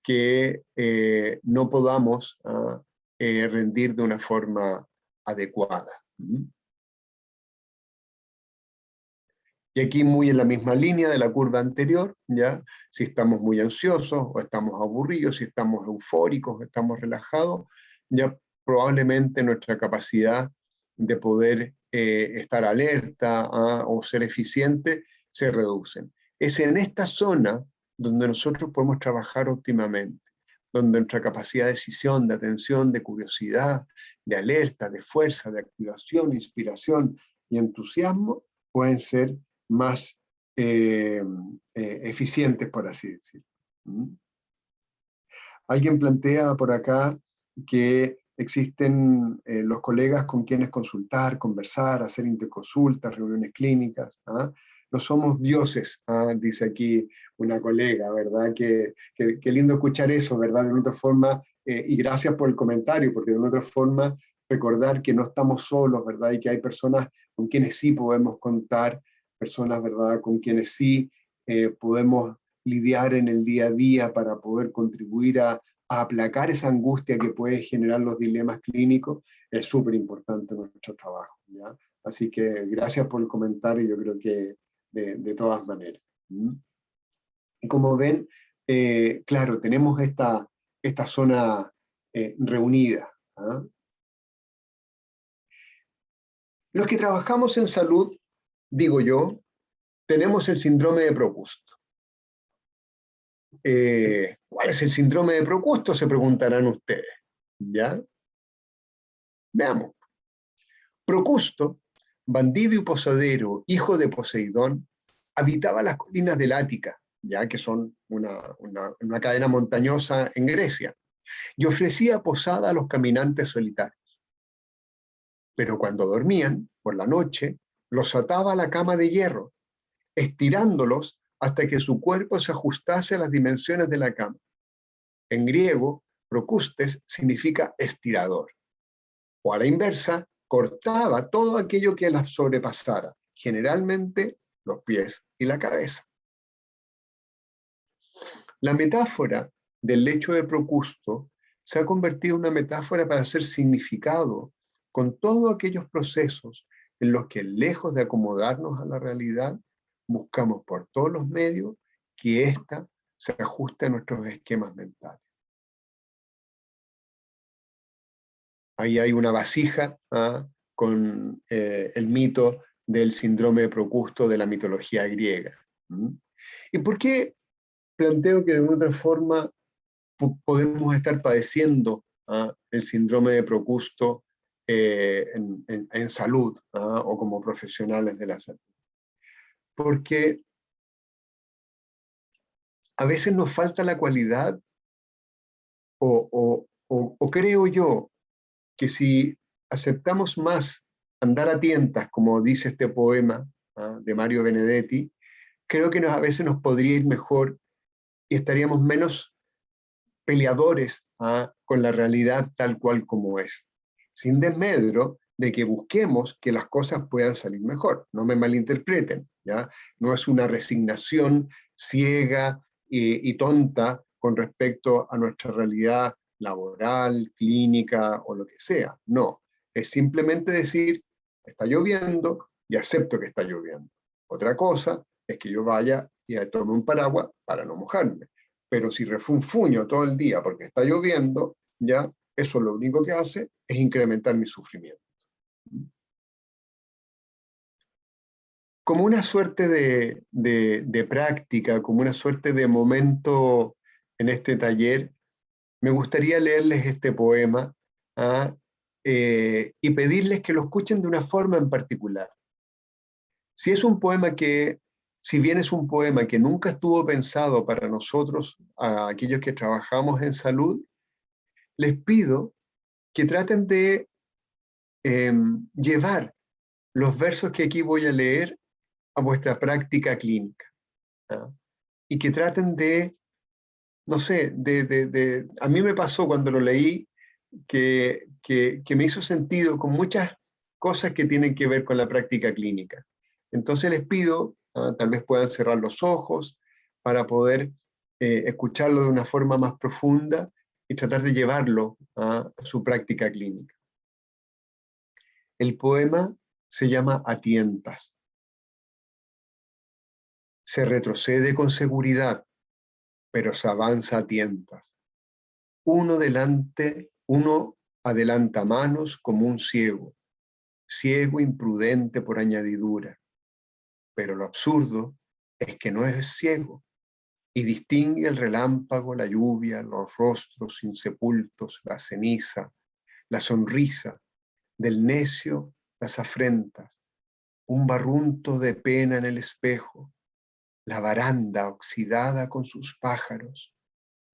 que no podamos rendir de una forma adecuada. Y aquí muy en la misma línea de la curva anterior, ¿ya? Si estamos muy ansiosos o estamos aburridos, si estamos eufóricos, estamos relajados, ya probablemente nuestra capacidad de poder estar alerta o ser eficiente se reducen. Es en esta zona donde nosotros podemos trabajar óptimamente, donde nuestra capacidad de decisión, de atención, de curiosidad, de alerta, de fuerza, de activación, inspiración y entusiasmo pueden ser más eficientes, por así decirlo. Alguien plantea por acá que existen los colegas con quienes consultar, conversar, hacer interconsultas, reuniones clínicas. No somos dioses, dice aquí una colega, ¿verdad? Qué lindo escuchar eso, ¿verdad? De una otra forma, y gracias por el comentario, porque de una otra forma recordar que no estamos solos, ¿verdad? Y que hay personas con quienes sí podemos contar, personas, ¿verdad?, con quienes sí podemos lidiar en el día a día para poder contribuir a aplacar esa angustia que puede generar los dilemas clínicos, es súper importante nuestro trabajo, ¿ya? Así que gracias por el comentario, yo creo que de todas maneras. Y como ven, claro, tenemos esta zona reunida. Los que trabajamos en salud, digo yo, tenemos el síndrome de Procusto. ¿Cuál es el síndrome de Procusto? Se preguntarán ustedes. ¿Ya? Veamos. Procusto, bandido y posadero, hijo de Poseidón, habitaba las colinas del Ática, ya que son una cadena montañosa en Grecia, y ofrecía posada a los caminantes solitarios. Pero cuando dormían, por la noche, los ataba a la cama de hierro, estirándolos hasta que su cuerpo se ajustase a las dimensiones de la cama. En griego, procustes significa estirador. O a la inversa, cortaba todo aquello que las sobrepasara, generalmente los pies y la cabeza. La metáfora del lecho de Procusto se ha convertido en una metáfora para hacer significado con todos aquellos procesos en los que, lejos de acomodarnos a la realidad, buscamos por todos los medios que ésta se ajuste a nuestros esquemas mentales. Ahí hay una vasija con el mito del síndrome de Procusto de la mitología griega. ¿Mm? ¿Y por qué planteo que de otra forma podemos estar padeciendo el síndrome de Procusto en salud o como profesionales de la salud? Porque a veces nos falta la cualidad o creo yo que si aceptamos más andar a tientas, como dice este poema de Mario Benedetti, creo que a veces nos podría ir mejor y estaríamos menos peleadores con la realidad tal cual como es, sin desmedro de que busquemos que las cosas puedan salir mejor. No me malinterpreten, ¿ya? No es una resignación ciega y tonta con respecto a nuestra realidad laboral, clínica o lo que sea. No, es simplemente decir, está lloviendo y acepto que está lloviendo. Otra cosa es que yo vaya y tome un paraguas para no mojarme. Pero si refunfuño todo el día porque está lloviendo, ya eso lo único que hace es incrementar mi sufrimiento. Como una suerte de práctica, como una suerte de momento en este taller, me gustaría leerles este poema y pedirles que lo escuchen de una forma en particular. Si es un poema que, si bien es un poema que nunca estuvo pensado para nosotros, a aquellos que trabajamos en salud, les pido que traten de llevar los versos que aquí voy a leer a vuestra práctica clínica. ¿Ah? Y que traten de, no sé, a mí me pasó cuando lo leí que me hizo sentido con muchas cosas que tienen que ver con la práctica clínica. Entonces les pido, tal vez puedan cerrar los ojos para poder escucharlo de una forma más profunda y tratar de llevarlo a su práctica clínica. El poema se llama A tientas. Se retrocede con seguridad, pero se avanza a tientas. Uno adelanta manos como un ciego, ciego imprudente por añadidura. Pero lo absurdo es que no es ciego y distingue el relámpago, la lluvia, los rostros insepultos, la ceniza, la sonrisa, del necio las afrentas, un barrunto de pena en el espejo, la baranda oxidada con sus pájaros,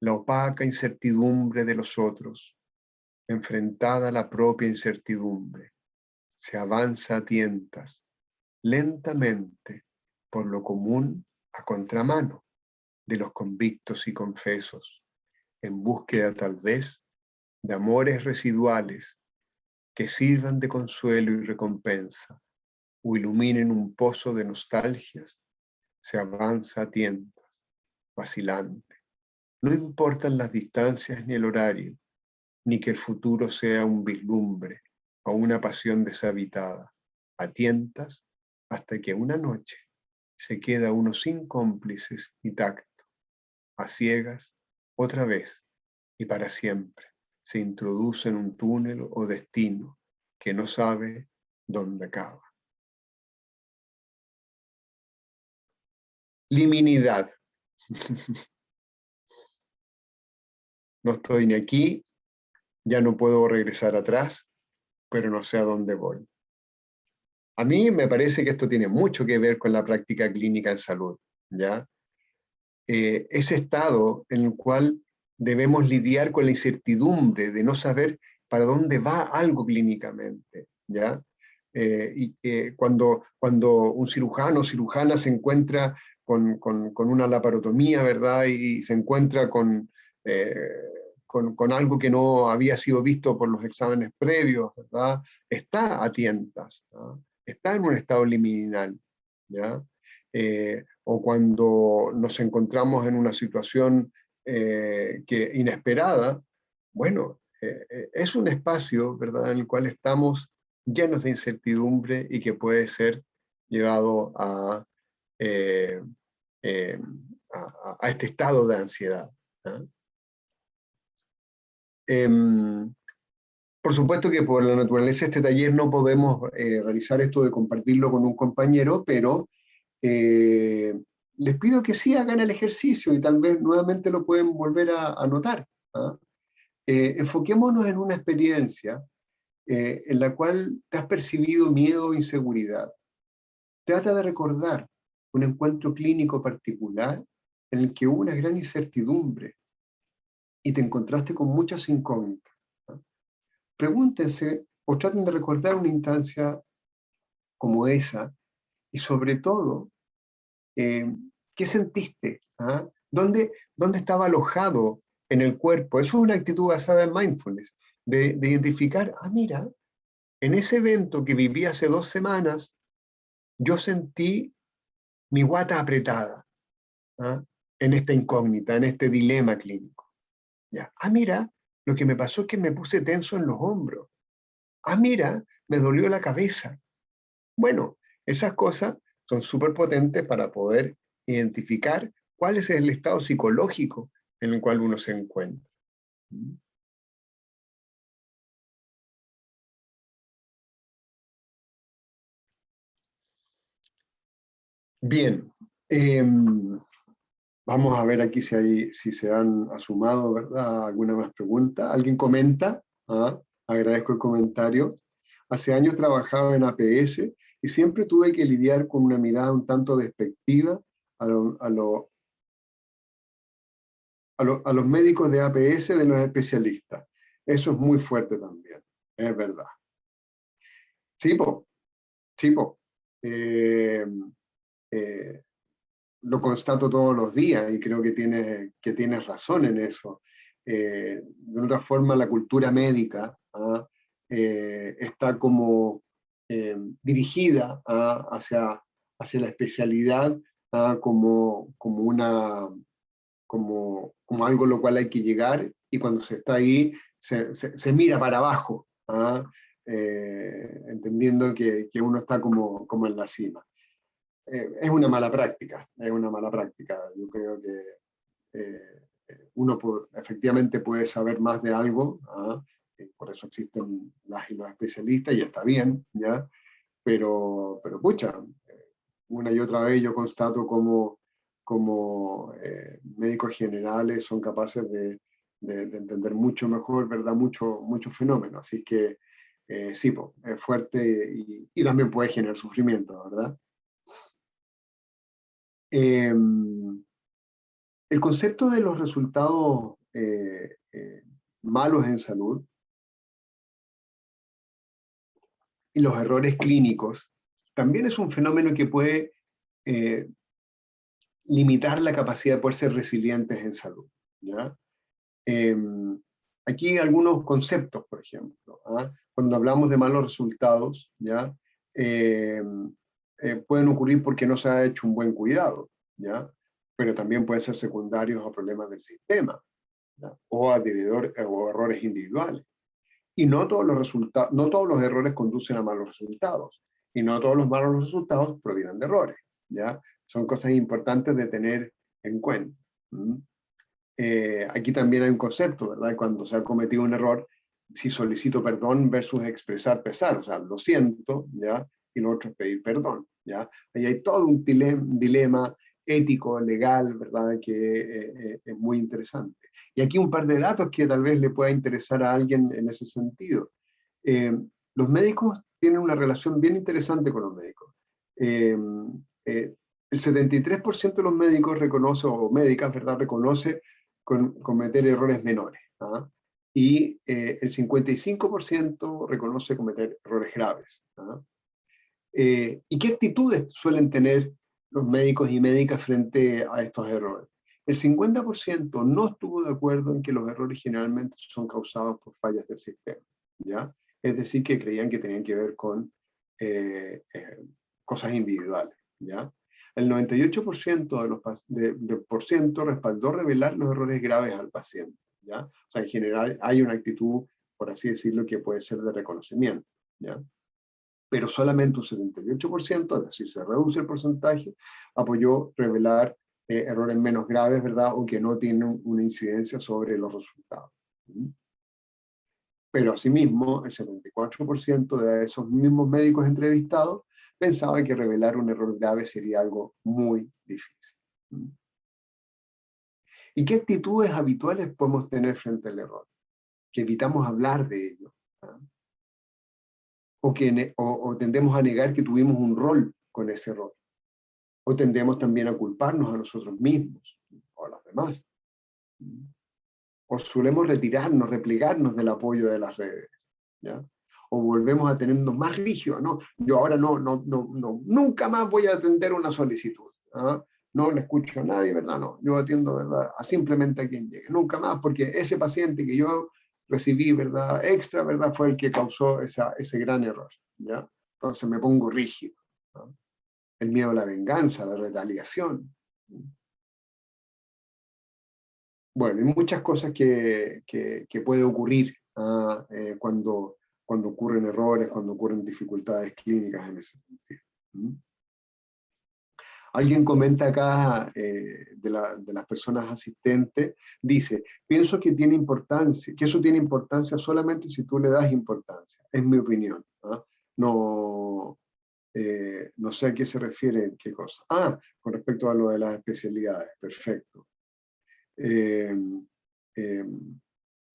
la opaca incertidumbre de los otros, enfrentada a la propia incertidumbre, se avanza a tientas, lentamente, por lo común a contramano de los convictos y confesos, en búsqueda tal vez de amores residuales que sirvan de consuelo y recompensa, o iluminen un pozo de nostalgias, se avanza a tientas, vacilante. No importan las distancias ni el horario, ni que el futuro sea un vislumbre o una pasión deshabitada. A tientas hasta que una noche se queda uno sin cómplices y tacto, a ciegas, otra vez y para siempre, se introduce en un túnel o destino que no sabe dónde acaba. Liminidad. No estoy ni aquí, ya no puedo regresar atrás, pero no sé a dónde voy. A mí me parece que esto tiene mucho que ver con la práctica clínica en salud, ¿ya? Ese estado en el cual debemos lidiar con la incertidumbre de no saber para dónde va algo clínicamente, ¿ya? Cuando un cirujano o cirujana se encuentra con una laparotomía, ¿verdad? Y se encuentra con algo que no había sido visto por los exámenes previos, ¿verdad? Está a tientas, ¿no? Está en un estado liminal, ¿ya? O cuando nos encontramos en una situación inesperada, bueno, es un espacio, ¿verdad?, en el cual estamos llenos de incertidumbre y que puede ser llevado eh, eh, a este estado de ansiedad. ¿Ah? Por supuesto que por la naturaleza de este taller no podemos realizar esto de compartirlo con un compañero, pero les pido que sí hagan el ejercicio y tal vez nuevamente lo pueden volver a anotar. ¿Ah? Enfoquémonos en una experiencia en la cual te has percibido miedo o inseguridad. Trata de recordar un encuentro clínico particular en el que hubo una gran incertidumbre y te encontraste con muchas incógnitas. ¿No? Pregúntense o traten de recordar una instancia como esa y sobre todo, ¿qué sentiste? ¿Ah? ¿Dónde estaba alojado en el cuerpo? Eso es una actitud basada en mindfulness, de identificar, mira, en ese evento que viví hace 2 semanas, yo sentí mi guata apretada, ¿ah? En esta incógnita, en este dilema clínico. ¿Ya? Mira, lo que me pasó es que me puse tenso en los hombros. Mira, me dolió la cabeza. Bueno, esas cosas son súper potentes para poder identificar cuál es el estado psicológico en el cual uno se encuentra. Bien, vamos a ver aquí si se han sumado, ¿verdad? ¿Alguna más pregunta? ¿Alguien comenta? Agradezco el comentario. Hace años trabajaba en APS y siempre tuve que lidiar con una mirada un tanto despectiva a los médicos de APS, de los especialistas. Eso es muy fuerte también, es verdad. Sí, po, sí, po. Eh, eh, lo constato todos los días y creo que tienes razón en eso. De otra forma, la cultura médica está como dirigida hacia la especialidad como algo a lo cual hay que llegar, y cuando se está ahí se mira para abajo, entendiendo que uno está como en la cima. Es una mala práctica, es una mala práctica. Yo creo que uno efectivamente puede saber más de algo, por eso existen las y los especialistas y está bien, ¿ya? Pero pucha, una y otra vez yo constato como médicos generales son capaces de entender mucho mejor, ¿verdad? Mucho fenómeno. Así que sí, es fuerte y también puede generar sufrimiento, ¿verdad? El concepto de los resultados malos en salud y los errores clínicos también es un fenómeno que puede eh, limitar la capacidad de poder ser resilientes en salud, ¿ya? Eh, Aquí algunos conceptos, por ejemplo. Cuando hablamos de malos resultados, ¿ya? Eh, pueden ocurrir porque no se ha hecho un buen cuidado, ¿ya? Pero también pueden ser secundarios a problemas del sistema, ¿ya? O errores individuales. Y no todos no todos los errores conducen a malos resultados. Y no todos los malos resultados provienen de errores, ¿ya? Son cosas importantes de tener en cuenta. Aquí también hay un concepto, ¿verdad? Cuando se ha cometido un error, si solicito perdón versus expresar pesar, o sea, lo siento, ¿ya? Y lo otro es pedir perdón, ¿ya? Ahí hay todo un dilema ético, legal, ¿verdad? Que es muy interesante. Y aquí un par de datos que tal vez le pueda interesar a alguien en ese sentido. Eh, los médicos tienen una relación bien interesante con los médicos. El 73% de los médicos reconoce, o médicas, ¿verdad?, reconoce cometer errores menores. Y el 55% reconoce cometer errores graves. ¿Y qué actitudes suelen tener los médicos y médicas frente a estos errores? El 50% no estuvo de acuerdo en que los errores generalmente son causados por fallas del sistema, ¿ya? Es decir, que creían que tenían que ver con cosas individuales, ¿ya? El 98% por ciento respaldó revelar los errores graves al paciente, ¿ya? O sea, en general hay una actitud, por así decirlo, que puede ser de reconocimiento, ¿ya? Pero solamente un 78%, es decir, se reduce el porcentaje, apoyó revelar errores menos graves, ¿verdad? O que no tienen una incidencia sobre los resultados. Pero asimismo, el 74% de esos mismos médicos entrevistados pensaba que revelar un error grave sería algo muy difícil. ¿Y qué actitudes habituales podemos tener frente al error? Que evitamos hablar de ello. O tendemos a negar que tuvimos un rol con ese error. O tendemos también a culparnos a nosotros mismos o a los demás. O solemos retirarnos, replegarnos del apoyo de las redes. ¿Ya? O volvemos a tenernos más rígidos, ¿no? Yo ahora nunca más voy a atender una solicitud. ¿Ah? No le escucho a nadie, ¿verdad? No, yo atiendo, ¿verdad? A simplemente a quien llegue. Nunca más, porque ese paciente que yo recibí, ¿verdad? Extra, ¿verdad? Fue el que causó ese gran error, ¿ya? Entonces me pongo rígido, ¿no? El miedo a la venganza, a la retaliación. Bueno, y muchas cosas que puede ocurrir cuando ocurren errores, cuando ocurren dificultades clínicas en ese sentido. Alguien comenta acá de las personas asistentes, dice, pienso que tiene importancia, que eso tiene importancia solamente si tú le das importancia, es mi opinión. No, no sé a qué se refiere, qué cosa. Con respecto a lo de las especialidades, perfecto.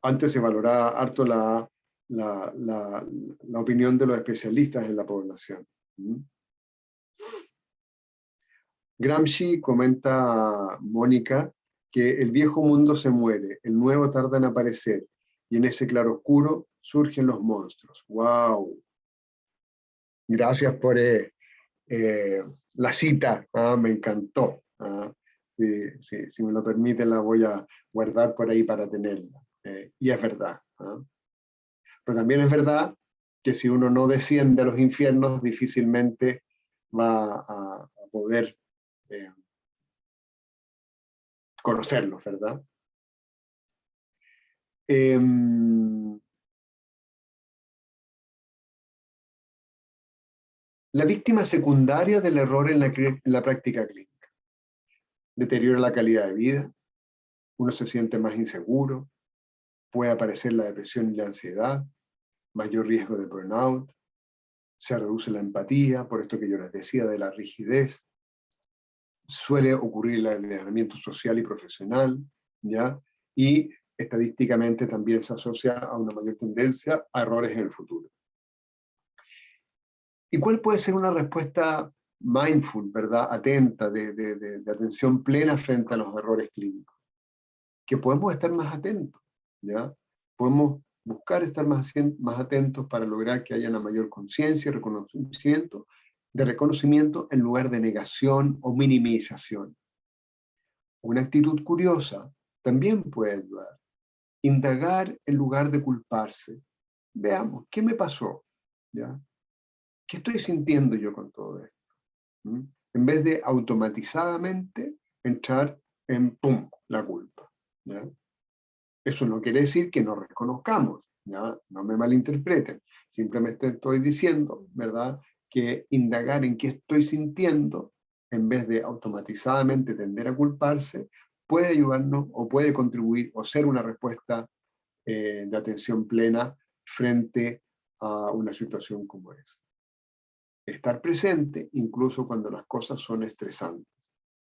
Antes se valoraba harto la opinión de los especialistas en la población. Gramsci comenta, Mónica, que el viejo mundo se muere, el nuevo tarda en aparecer, y en ese claroscuro surgen los monstruos. ¡Wow! Gracias por la cita, me encantó. Si me lo permite, la voy a guardar por ahí para tenerla. Y es verdad. Pero también es verdad que si uno no desciende a los infiernos, difícilmente va a poder conocerlos, ¿verdad? La víctima secundaria del error en la práctica clínica. Deteriora la calidad de vida, uno se siente más inseguro, puede aparecer la depresión y la ansiedad, mayor riesgo de burnout, se reduce la empatía, por esto que yo les decía de la rigidez, suele ocurrir el alienamiento social y profesional, ¿ya? Y estadísticamente también se asocia a una mayor tendencia a errores en el futuro. ¿Y cuál puede ser una respuesta mindful, ¿verdad? Atenta, de atención plena frente a los errores clínicos? Que podemos estar más atentos, ¿ya? Podemos buscar estar más atentos para lograr que haya una mayor conciencia y reconocimiento en lugar de negación o minimización. Una actitud curiosa también puede ayudar. Indagar en lugar de culparse. Veamos, ¿qué me pasó? ¿Ya? ¿Qué estoy sintiendo yo con todo esto? En vez de automatizadamente entrar en ¡pum! La culpa. ¿Ya? Eso no quiere decir que no reconozcamos, ¿ya? No me malinterpreten. Simplemente estoy diciendo, ¿verdad?, que indagar en qué estoy sintiendo, en vez de automatizadamente tender a culparse, puede ayudarnos o puede contribuir o ser una respuesta de atención plena frente a una situación como esa. Estar presente incluso cuando las cosas son estresantes.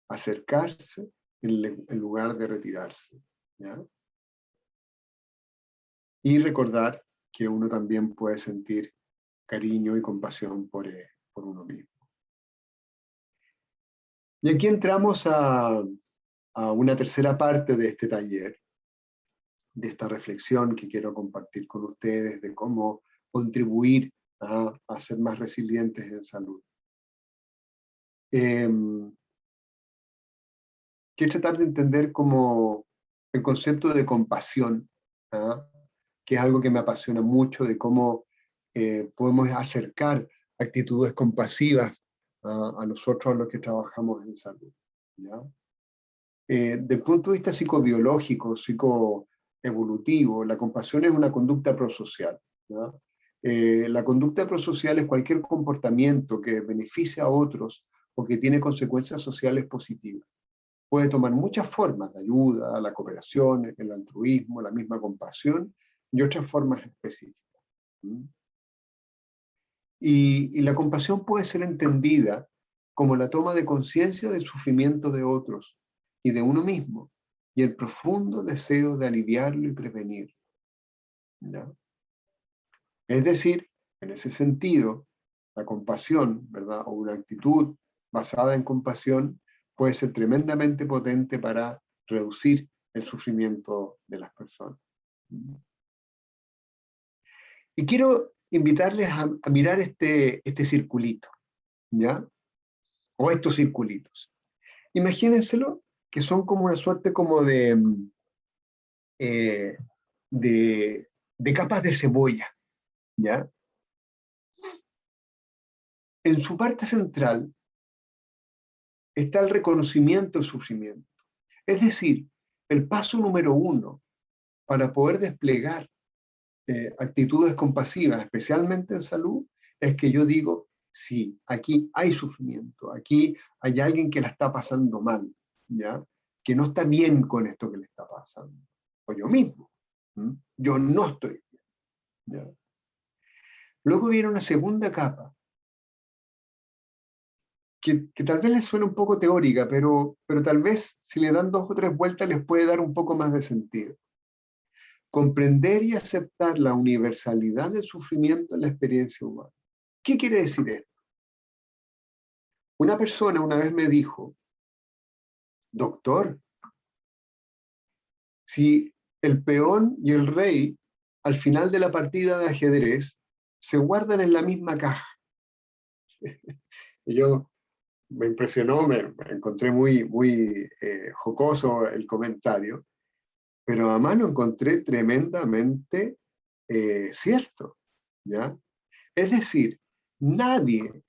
Acercarse en lugar de retirarse, ¿ya? Y recordar que uno también puede sentir cariño y compasión por uno mismo. Y aquí entramos a una tercera parte de este taller, de esta reflexión que quiero compartir con ustedes, de cómo contribuir a ser más resilientes en salud. Quiero tratar de entender como el concepto de compasión, que es algo que me apasiona mucho, de cómo podemos acercar actitudes compasivas a nosotros, a los que trabajamos en salud, ¿ya? Desde el punto de vista psicobiológico, psicoevolutivo, la compasión es una conducta prosocial, ¿ya? La conducta prosocial es cualquier comportamiento que beneficia a otros o que tiene consecuencias sociales positivas. Puede tomar muchas formas: de ayuda, la cooperación, el altruismo, la misma compasión y otras formas específicas. Y la compasión puede ser entendida como la toma de conciencia del sufrimiento de otros y de uno mismo, y el profundo deseo de aliviarlo y prevenir. ¿Ya? Es decir, en ese sentido, la compasión, ¿verdad? O una actitud basada en compasión puede ser tremendamente potente para reducir el sufrimiento de las personas. Y quiero invitarles a mirar este circulito, ¿ya? O estos circulitos. Imagínenselo que son como una suerte como eh, de capas de cebolla, ¿ya? En su parte central está el reconocimiento del sufrimiento. Es decir, el paso número 1 para poder desplegar actitudes compasivas, especialmente en salud, es que yo digo, sí, aquí hay sufrimiento, aquí hay alguien que la está pasando mal, ¿ya? Que no está bien con esto que le está pasando. O yo mismo, yo no estoy bien, ¿ya? Luego viene una segunda capa, que tal vez les suene un poco teórica, pero tal vez si le dan 2 o 3 vueltas les puede dar un poco más de sentido. Comprender y aceptar la universalidad del sufrimiento en la experiencia humana. ¿Qué quiere decir esto? Una persona una vez me dijo, doctor, si el peón y el rey al final de la partida de ajedrez se guardan en la misma caja. Y yo me impresionó, me encontré muy jocoso el comentario, pero además lo encontré tremendamente cierto, ¿ya? Es decir, nadie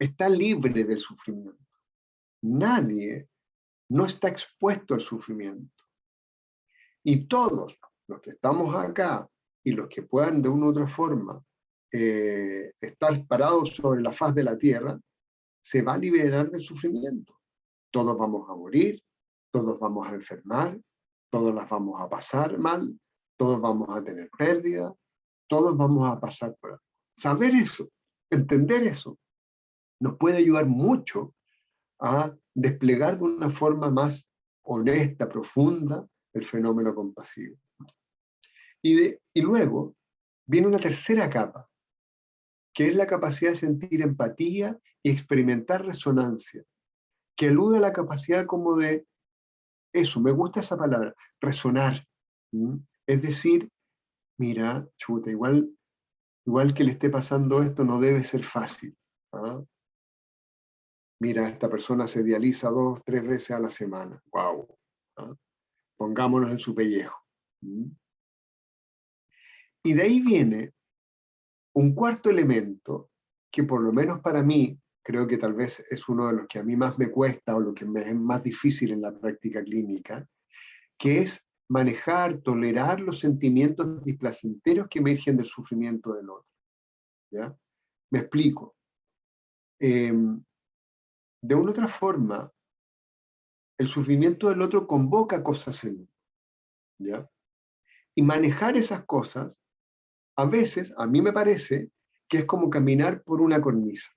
está libre del sufrimiento. Nadie no está expuesto al sufrimiento. Y todos los que estamos acá y los que puedan de una u otra forma estar parados sobre la faz de la tierra, se va a liberar del sufrimiento. Todos vamos a morir, todos vamos a enfermar, todos las vamos a pasar mal, todos vamos a tener pérdida, todos vamos a pasar por algo. Saber eso, entender eso, nos puede ayudar mucho a desplegar de una forma más honesta, profunda, el fenómeno compasivo. Y luego viene una tercera capa, que es la capacidad de sentir empatía y experimentar resonancia, que alude a la capacidad como de, eso, me gusta esa palabra, resonar. Es decir, mira, chuta, igual que le esté pasando esto no debe ser fácil. ¿Ah? Mira, esta persona se dializa 2 o 3 veces a la semana. ¡Wow! ¿Ah? Pongámonos en su pellejo. Y de ahí viene un cuarto elemento que por lo menos para mí, creo que tal vez es uno de los que a mí más me cuesta o lo que me es más difícil en la práctica clínica, que es manejar, tolerar los sentimientos displacenteros que emergen del sufrimiento del otro. ¿Ya? Me explico. De una u otra forma, el sufrimiento del otro convoca cosas en mí. ¿Ya? Y manejar esas cosas, a veces, a mí me parece que es como caminar por una cornisa.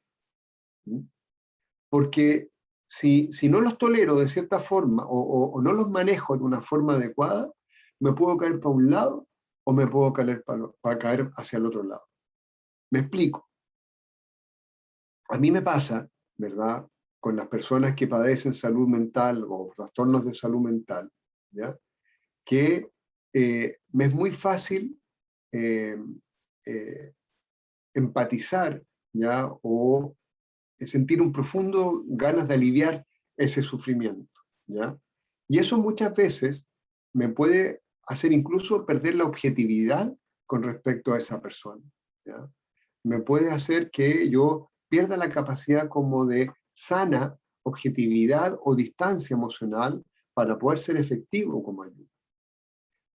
Porque si no los tolero de cierta forma o no los manejo de una forma adecuada, me puedo caer para un lado o me puedo para caer hacia el otro lado. Me explico. A mí me pasa, ¿verdad?, con las personas que padecen salud mental o trastornos de salud mental, ¿ya?, que me es muy fácil empatizar, ¿ya?, o sentir un profundo ganas de aliviar ese sufrimiento, ¿ya? Y eso muchas veces me puede hacer incluso perder la objetividad con respecto a esa persona, ¿ya? Me puede hacer que yo pierda la capacidad como de sana objetividad o distancia emocional para poder ser efectivo como ayuda.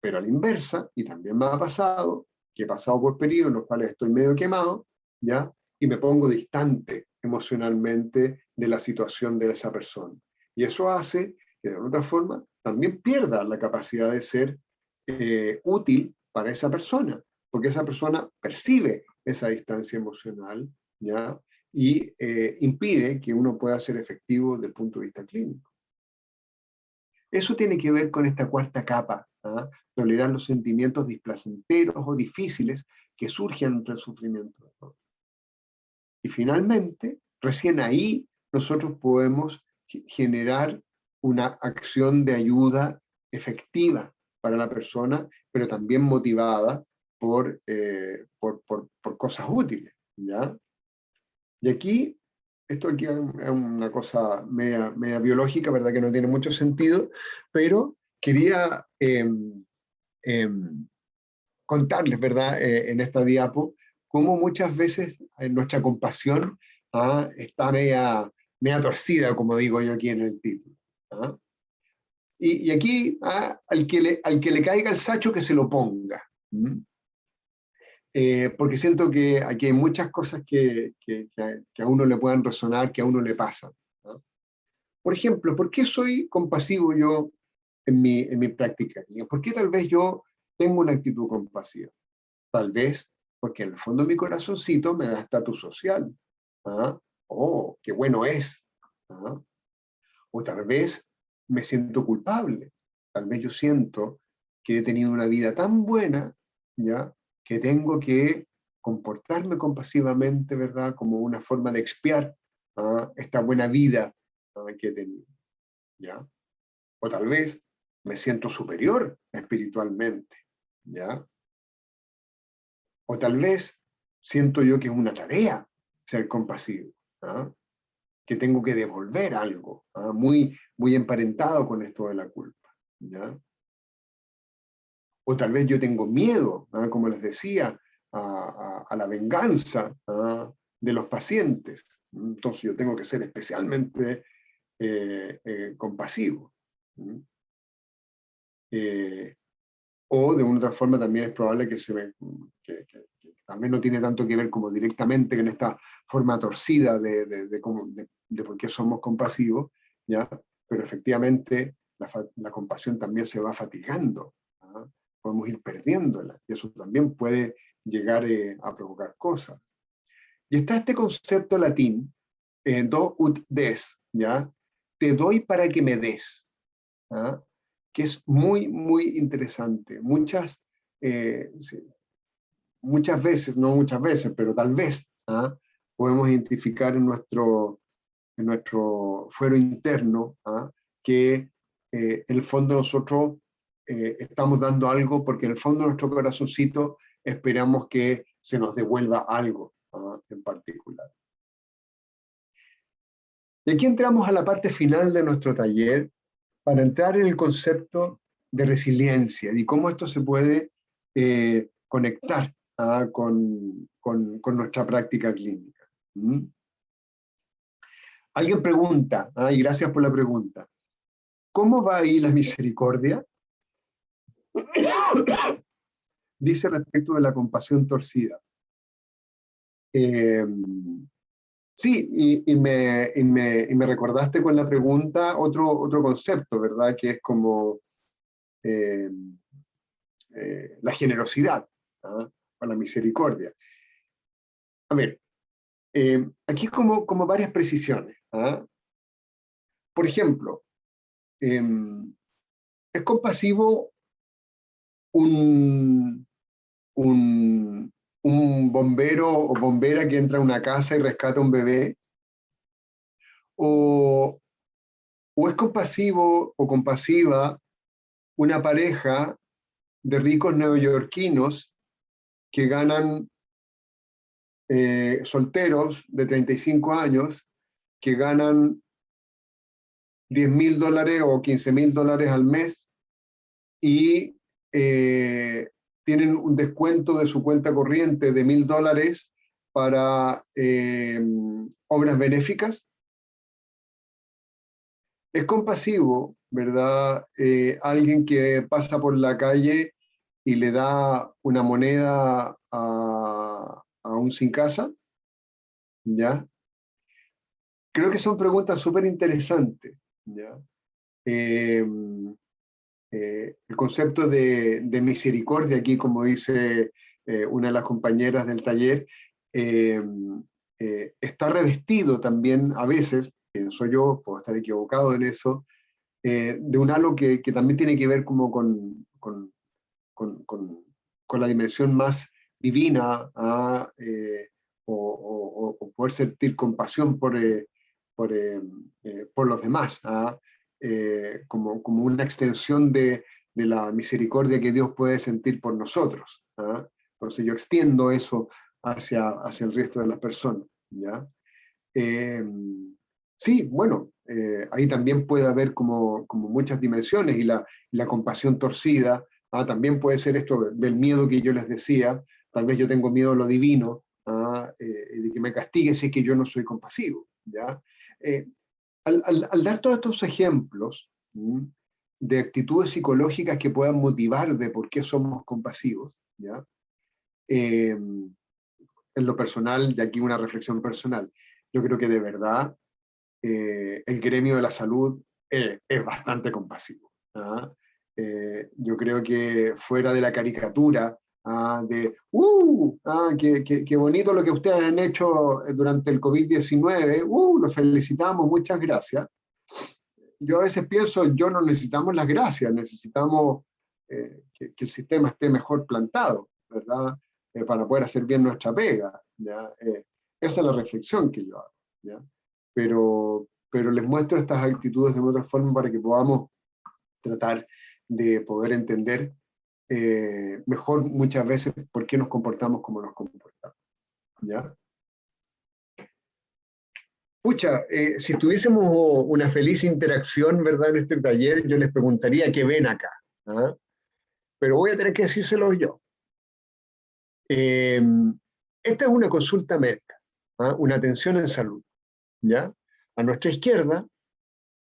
Pero a la inversa, y también me ha pasado, que he pasado por periodos en los cuales estoy medio quemado, ¿ya? Y me pongo distante emocionalmente de la situación de esa persona. Y eso hace que de otra forma también pierda la capacidad de ser útil para esa persona, porque esa persona percibe esa distancia emocional, ¿ya? y impide que uno pueda ser efectivo desde el punto de vista clínico. Eso tiene que ver con esta cuarta capa, ¿ah? Tolerar los sentimientos displacenteros o difíciles que surgen entre el sufrimiento. Y finalmente, recién ahí nosotros podemos generar una acción de ayuda efectiva para la persona, pero también motivada por cosas útiles, ¿ya? Y aquí, esto aquí es una cosa media biológica, ¿verdad? Que no tiene mucho sentido, pero quería contarles, ¿verdad? En esta diapo, cómo muchas veces nuestra compasión está media torcida, como digo yo aquí en el título. ¿Ah? Y aquí, al que le caiga el sacho, que se lo ponga. Porque siento que aquí hay muchas cosas que a uno le puedan resonar, que a uno le pasan, ¿no? Por ejemplo, ¿por qué soy compasivo yo en mi práctica? ¿Por qué tal vez yo tengo una actitud compasiva? Tal vez porque en el fondo mi corazoncito me da estatus social. ¿Ah? Oh, qué bueno es. ¿Ah? O tal vez me siento culpable. Tal vez yo siento que he tenido una vida tan buena, ¿ya? Que tengo que comportarme compasivamente, ¿verdad? Como una forma de expiar esta buena vida que he tenido, ¿ya? O tal vez me siento superior espiritualmente, ¿ya? O tal vez siento yo que es una tarea ser compasivo, ¿ah? Que tengo que devolver algo, muy emparentado con esto de la culpa, ¿ya? O tal vez yo tengo miedo, como les decía, a la venganza de los pacientes. Entonces yo tengo que ser especialmente compasivo. O de una otra forma también es probable que que también no tiene tanto que ver como directamente con esta forma torcida de por qué somos compasivos, ¿ya? Pero efectivamente la compasión también se va fatigando, ¿ah? Podemos ir perdiéndola, y eso también puede llegar a provocar cosas. Y está este concepto latín, do ut des, ¿ya? Te doy para que me des, ¿ah? Que es muy interesante. Sí, muchas veces, no muchas veces, pero tal vez, podemos identificar en nuestro fuero interno que en el fondo nosotros estamos dando algo porque en el fondo de nuestro corazoncito esperamos que se nos devuelva algo en particular. Y aquí entramos a la parte final de nuestro taller para entrar en el concepto de resiliencia y cómo esto se puede conectar con nuestra práctica clínica. Alguien pregunta, y gracias por la pregunta, ¿cómo va ahí la misericordia? Dice respecto de la compasión torcida. Sí, y me recordaste con la pregunta otro concepto, ¿verdad? Que es como la generosidad, o la misericordia. A ver, aquí como varias precisiones. Por ejemplo, es compasivo un bombero o bombera que entra a una casa y rescata a un bebé, o es compasivo o compasiva una pareja de ricos neoyorquinos que ganan solteros de 35 años que ganan $10,000 o $15,000 al mes y tienen un descuento de su cuenta corriente de $1,000 para obras benéficas. Es compasivo, ¿verdad? Alguien que pasa por la calle y le da una moneda a un sin casa, ¿ya? Creo que son preguntas súper interesantes, ¿ya? El concepto de misericordia aquí, como dice una de las compañeras del taller, está revestido también a veces, pienso yo, puedo estar equivocado en eso, de un halo que también tiene que ver como con la dimensión más divina, o poder sentir compasión por los demás, como una extensión de la misericordia que Dios puede sentir por nosotros. Entonces yo extiendo eso hacia el resto de las personas. ¿Ya? Sí, bueno, ahí también puede haber como muchas dimensiones, y la compasión torcida, también puede ser esto del miedo que yo les decía. Tal vez yo tengo miedo a lo divino, de que me castigue si es que yo no soy compasivo. ¿Ya? Al dar todos estos ejemplos de actitudes psicológicas que puedan motivar de por qué somos compasivos, ¿ya? En lo personal, y aquí una reflexión personal, yo creo que de verdad el gremio de la salud es bastante compasivo. Yo creo que fuera de la caricatura, qué bonito lo que ustedes han hecho durante el COVID-19, los felicitamos, muchas gracias. Yo a veces pienso, yo no necesitamos las gracias, necesitamos que el sistema esté mejor plantado, ¿verdad? Para poder hacer bien nuestra pega, ¿ya? Esa es la reflexión que yo hago, ¿ya? Pero les muestro estas actitudes de otra forma para que podamos tratar de poder entender mejor muchas veces por qué nos comportamos como nos comportamos, ¿ya? Pucha, si tuviésemos una feliz interacción, ¿verdad?, en este taller, yo les preguntaría qué ven acá. Pero voy a tener que decírselo yo. Esta es una consulta médica, una atención en salud, ¿ya? A nuestra izquierda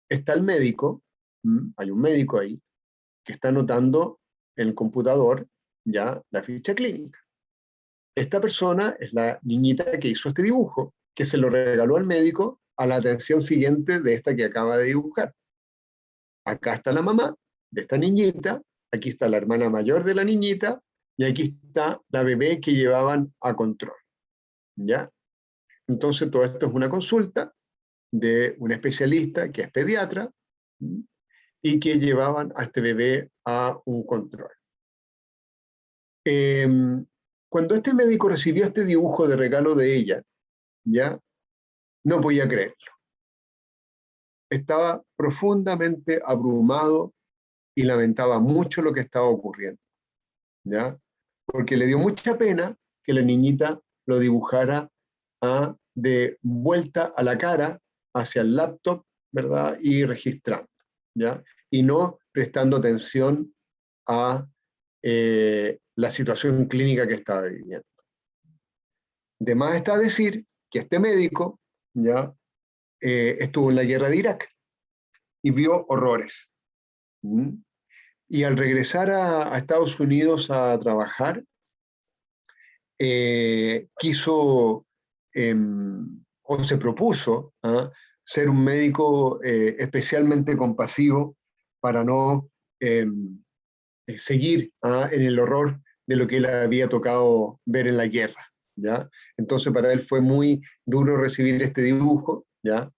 está el médico, hay un médico ahí, que está anotando en el computador, ¿ya?, la ficha clínica. Esta persona es la niñita que hizo este dibujo, que se lo regaló al médico a la atención siguiente de esta que acaba de dibujar. Acá está la mamá de esta niñita, aquí está la hermana mayor de la niñita, y aquí está la bebé que llevaban a control. ¿Ya? Entonces todo esto es una consulta de un especialista que es pediatra, y que llevaban a este bebé a un control. Cuando este médico recibió este dibujo de regalo de ella, ¿ya?, no podía creerlo. Estaba profundamente abrumado y lamentaba mucho lo que estaba ocurriendo, ¿ya? Porque le dio mucha pena que la niñita lo dibujara de vuelta a la cara, hacia el laptop, ¿verdad?, y registrando, ¿ya? Y no prestando atención a la situación clínica que estaba viviendo. De más está decir que este médico, ¿ya?, estuvo en la guerra de Irak y vio horrores. Y al regresar a Estados Unidos a trabajar, quiso o se propuso ser un médico especialmente compasivo para no seguir en el horror de lo que él había tocado ver en la guerra, ¿ya? Entonces para él fue muy duro recibir este dibujo, ¿ya?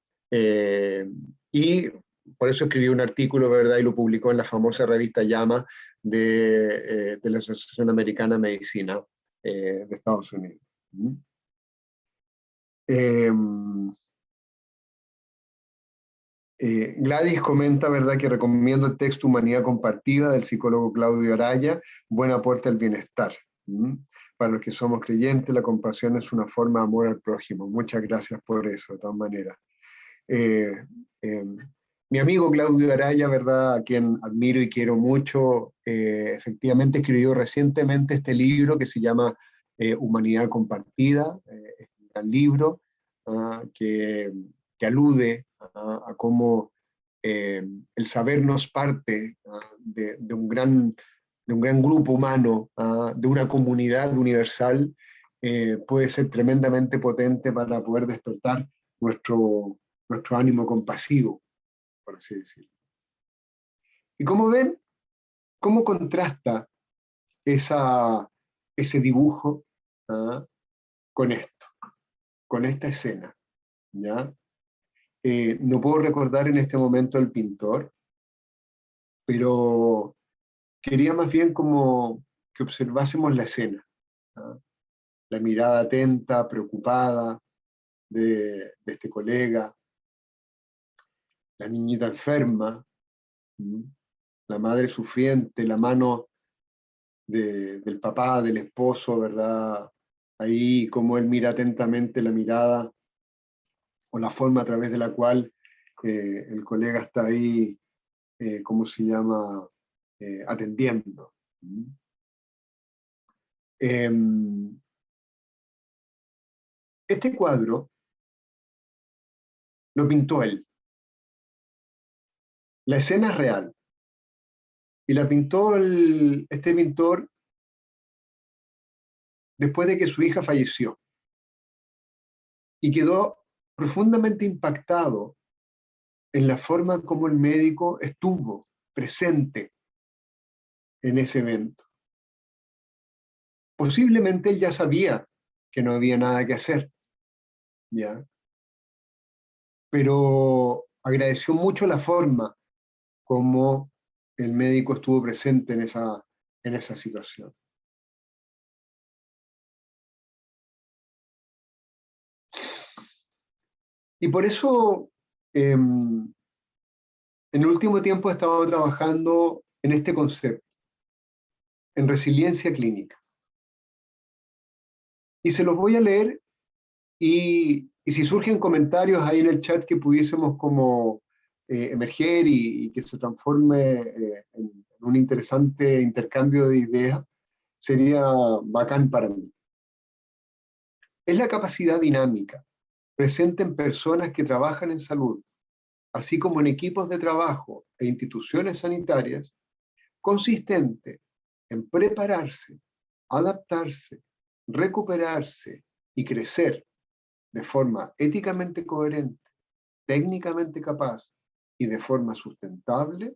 Y por eso escribió un artículo, ¿verdad?, y lo publicó en la famosa revista JAMA de la Asociación Americana de Medicina de Estados Unidos. Gladys comenta, ¿verdad?, que recomiendo el texto Humanidad Compartida del psicólogo Claudio Araya, buen aporte al bienestar. Para los que somos creyentes, la compasión es una forma de amor al prójimo. Muchas gracias por eso, de todas maneras. Mi amigo Claudio Araya, ¿verdad?, a quien admiro y quiero mucho, efectivamente escribió recientemente este libro que se llama Humanidad Compartida. Es un gran libro que alude a cómo el sabernos parte de un gran grupo humano, de una comunidad universal, puede ser tremendamente potente para poder despertar nuestro ánimo compasivo, por así decirlo. Y como ven, ¿cómo contrasta ese dibujo con esto? con esta escena, ¿ya? No puedo recordar en este momento el pintor, pero quería más bien como que observásemos la escena, ¿ya? La mirada atenta, preocupada de este colega, la niñita enferma, ¿m? La madre sufriente, la mano del papá, del esposo, ¿verdad? Ahí como él mira atentamente la mirada o la forma a través de la cual el colega está ahí, ¿cómo se llama? Atendiendo. Este cuadro lo pintó él. La escena es real. Y la pintó este pintor después de que su hija falleció. Y quedó profundamente impactado en la forma como el médico estuvo presente en ese evento. Posiblemente él ya sabía que no había nada que hacer, ¿ya? Pero agradeció mucho la forma como el médico estuvo presente en esa situación. Y por eso, en el último tiempo he estado trabajando en este concepto, en resiliencia clínica. Y se los voy a leer y si surgen comentarios ahí en el chat que pudiésemos como emerger y que se transforme en un interesante intercambio de ideas, sería bacán para mí. Es la capacidad dinámica presente en personas que trabajan en salud, así como en equipos de trabajo e instituciones sanitarias, consistente en prepararse, adaptarse, recuperarse y crecer de forma éticamente coherente, técnicamente capaz y de forma sustentable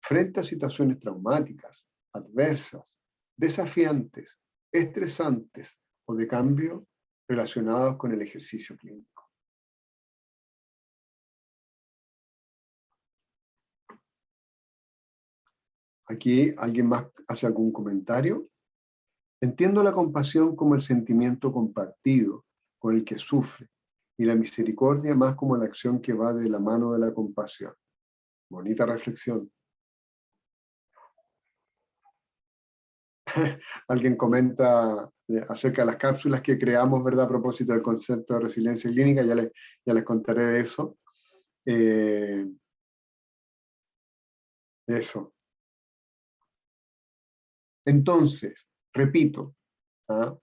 frente a situaciones traumáticas, adversas, desafiantes, estresantes o de cambio relacionados con el ejercicio clínico. Aquí alguien más hace algún comentario. Entiendo la compasión como el sentimiento compartido con el que sufre y la misericordia más como la acción que va de la mano de la compasión. Bonita reflexión. Alguien comenta acerca de las cápsulas que creamos, ¿verdad? A propósito del concepto de resiliencia clínica, ya les contaré de eso. Eso. Entonces, repito, ¿ah?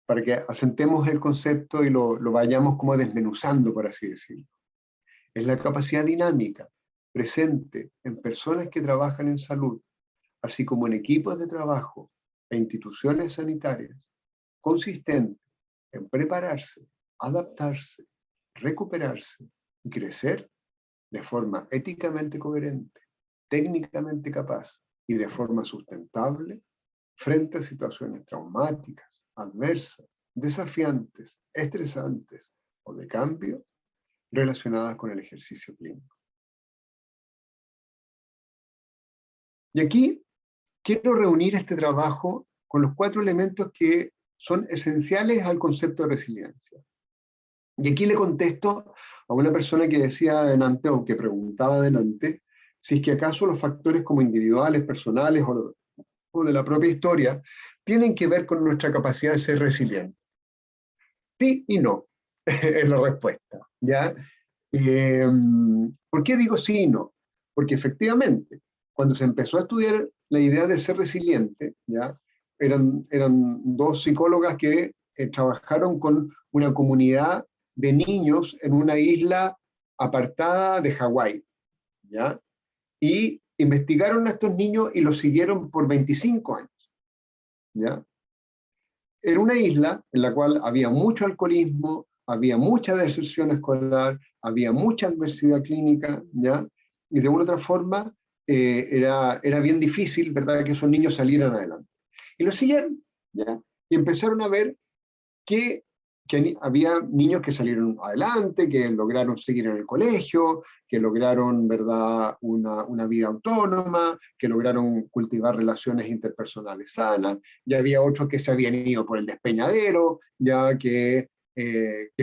Para que asentemos el concepto y lo vayamos como desmenuzando, por así decirlo. Es la capacidad dinámica presente en personas que trabajan en salud, así como en equipos de trabajo e instituciones sanitarias, consistente en prepararse, adaptarse, recuperarse y crecer de forma éticamente coherente, técnicamente capaz y de forma sustentable frente a situaciones traumáticas, adversas, desafiantes, estresantes o de cambio relacionadas con el ejercicio clínico. Y aquí quiero reunir este trabajo con los 4 elementos que son esenciales al concepto de resiliencia. Y aquí le contesto a una persona que decía delante, o que preguntaba delante, si es que acaso los factores como individuales, personales o de la propia historia tienen que ver con nuestra capacidad de ser resiliente. Sí y no, es la respuesta, ¿ya? ¿Por qué digo sí y no? Porque efectivamente, cuando se empezó a estudiar la idea de ser resiliente, ¿ya? Eran 2 psicólogas que trabajaron con una comunidad de niños en una isla apartada de Hawái, ¿ya? Y investigaron a estos niños y los siguieron por 25 años, ¿ya? Era una isla en la cual había mucho alcoholismo, había mucha deserción escolar, había mucha adversidad clínica, ¿ya? Y de una u otra forma era bien difícil, ¿verdad?, que esos niños salieran adelante. Y lo siguieron, ¿ya? Y empezaron a ver qué que había niños que salieron adelante, que lograron seguir en el colegio, que lograron, ¿verdad?, una vida autónoma, que lograron cultivar relaciones interpersonales sanas, y había otros que se habían ido por el despeñadero, ya que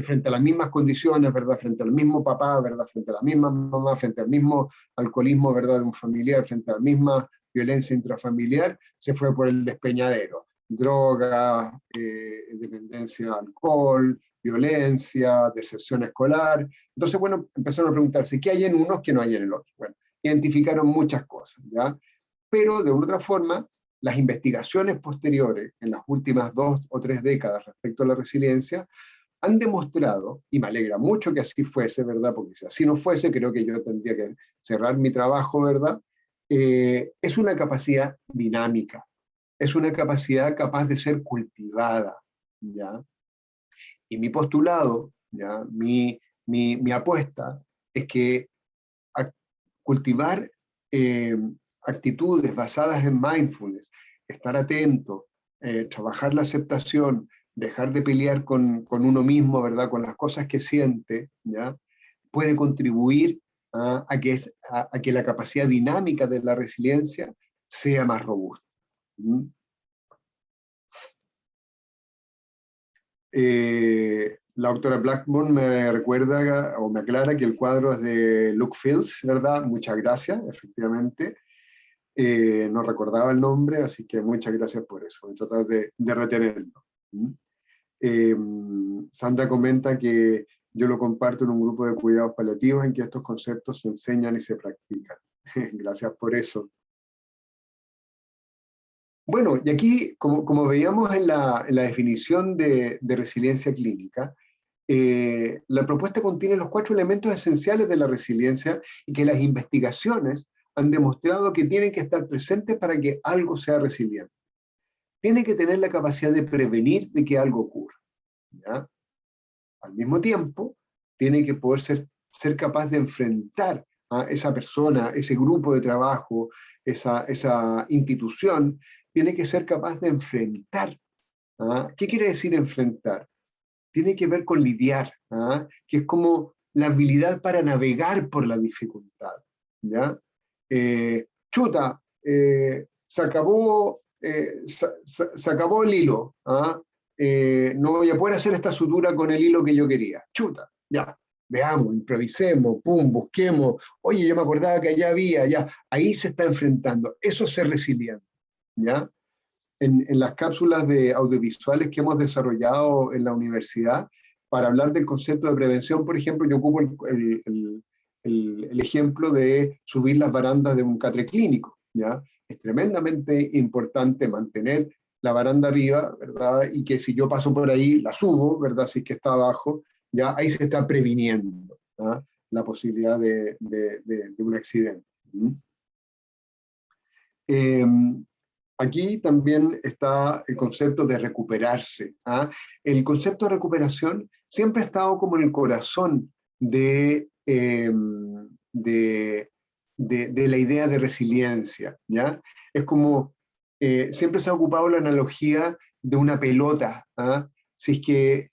frente a las mismas condiciones, ¿verdad?, frente al mismo papá, ¿verdad?, frente a la misma mamá, frente al mismo alcoholismo, ¿verdad?, de un familiar, frente a la misma violencia intrafamiliar, se fue por el despeñadero. Drogas, dependencia de alcohol, violencia, deserción escolar. Entonces, bueno, empezaron a preguntarse, ¿qué hay en unos que no hay en el otro? Bueno, identificaron muchas cosas, ¿ya? Pero, de una otra forma, las investigaciones posteriores, en las últimas 2 o 3 décadas respecto a la resiliencia, han demostrado, y me alegra mucho que así fuese, ¿verdad? Porque si así no fuese, creo que yo tendría que cerrar mi trabajo, ¿verdad? Es una capacidad dinámica, es una capacidad capaz de ser cultivada, ¿ya? Y mi postulado, ¿ya? Mi apuesta es que cultivar actitudes basadas en mindfulness, estar atento, trabajar la aceptación, dejar de pelear con uno mismo, ¿verdad?, con las cosas que siente, ¿ya?, puede contribuir a que la capacidad dinámica de la resiliencia sea más robusta. ¿Mm? La doctora Blackburn me recuerda o me aclara que el cuadro es de Luke Fields, ¿verdad? Muchas gracias, efectivamente. No recordaba el nombre, así que muchas gracias por eso. Voy a tratar de retenerlo. ¿Mm? Sandra comenta que yo lo comparto en un grupo de cuidados paliativos en que estos conceptos se enseñan y se practican. Gracias por eso. Bueno, y aquí, como veíamos en la definición de resiliencia clínica, la propuesta contiene los 4 elementos esenciales de la resiliencia y que las investigaciones han demostrado que tienen que estar presentes para que algo sea resiliente. Tiene que tener la capacidad de prevenir de que algo ocurra, ¿ya? Al mismo tiempo, tiene que poder ser capaz de enfrentar a esa persona, ese grupo de trabajo, esa institución, tiene que ser capaz de enfrentar. ¿Ah? ¿Qué quiere decir enfrentar? Tiene que ver con lidiar, ¿ah? Que es como la habilidad para navegar por la dificultad, ¿ya? Chuta, se acabó el hilo, ¿ah? No voy a poder hacer esta sutura con el hilo que yo quería. Chuta, ya, veamos, improvisemos, pum, busquemos. Oye, yo me acordaba que allá había, ya, ahí se está enfrentando. Eso es ser resiliente, ¿ya? En las cápsulas de audiovisuales que hemos desarrollado en la universidad, para hablar del concepto de prevención, por ejemplo, yo ocupo el ejemplo de subir las barandas de un catre clínico, ¿ya? Es tremendamente importante mantener la baranda arriba, ¿verdad? Y que si yo paso por ahí, la subo, ¿verdad? Si es que está abajo, ya ahí se está previniendo, ¿ah? La posibilidad de un accidente. Aquí también está el concepto de recuperarse. ¿Ah? El concepto de recuperación siempre ha estado como en el corazón de la idea de resiliencia, ¿ya? Es como, siempre se ha ocupado la analogía de una pelota. ¿Ah? Si es que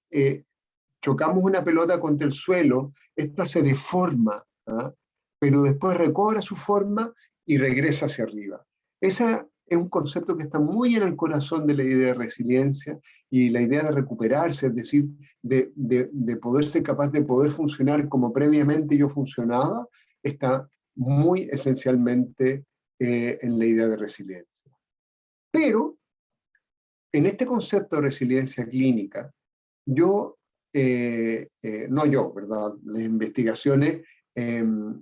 chocamos una pelota contra el suelo, esta se deforma, ¿ah? Pero después recobra su forma y regresa hacia arriba. Esa es un concepto que está muy en el corazón de la idea de resiliencia y la idea de recuperarse, es decir, de poder ser capaz de poder funcionar como previamente yo funcionaba, está muy esencialmente en la idea de resiliencia. Pero en este concepto de resiliencia clínica, no yo, ¿verdad? Las investigaciones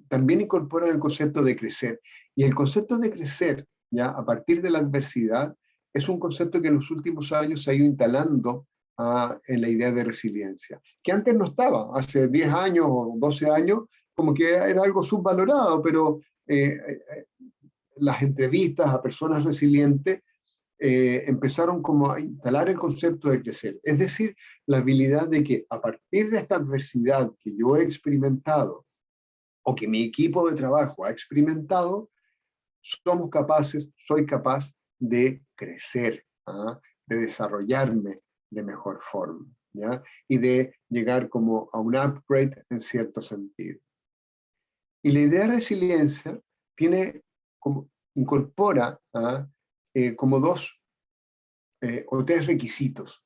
también incorporan el concepto de crecer. Y el concepto de crecer, ya a partir de la adversidad, es un concepto que en los últimos años se ha ido instalando en la idea de resiliencia, que antes no estaba, hace 10 años o 12 años, como que era algo subvalorado, pero las entrevistas a personas resilientes empezaron como a instalar el concepto de crecer, es decir, la habilidad de que a partir de esta adversidad que yo he experimentado o que mi equipo de trabajo ha experimentado, soy capaz de crecer, ¿ah? De desarrollarme de mejor forma. ¿ya? Y de llegar como a un upgrade en cierto sentido. Y la idea de resiliencia tiene como, incorpora como dos o tres requisitos.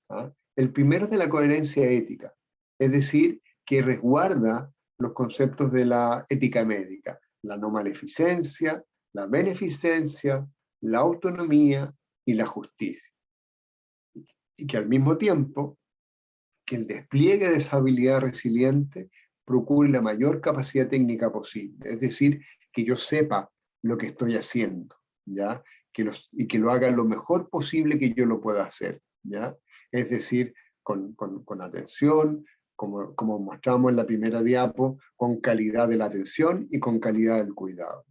El primero es de la coherencia ética, es decir, que resguarda los conceptos de la ética médica, la no maleficencia, la beneficencia, la autonomía y la justicia. Y que al mismo tiempo, que el despliegue de esa habilidad resiliente procure la mayor capacidad técnica posible, es decir, que yo sepa lo que estoy haciendo, ¿ya? Y que lo haga lo mejor posible que yo lo pueda hacer, ¿ya? Es decir, con atención, como mostramos en la primera diapo, con calidad de la atención y con calidad del cuidado.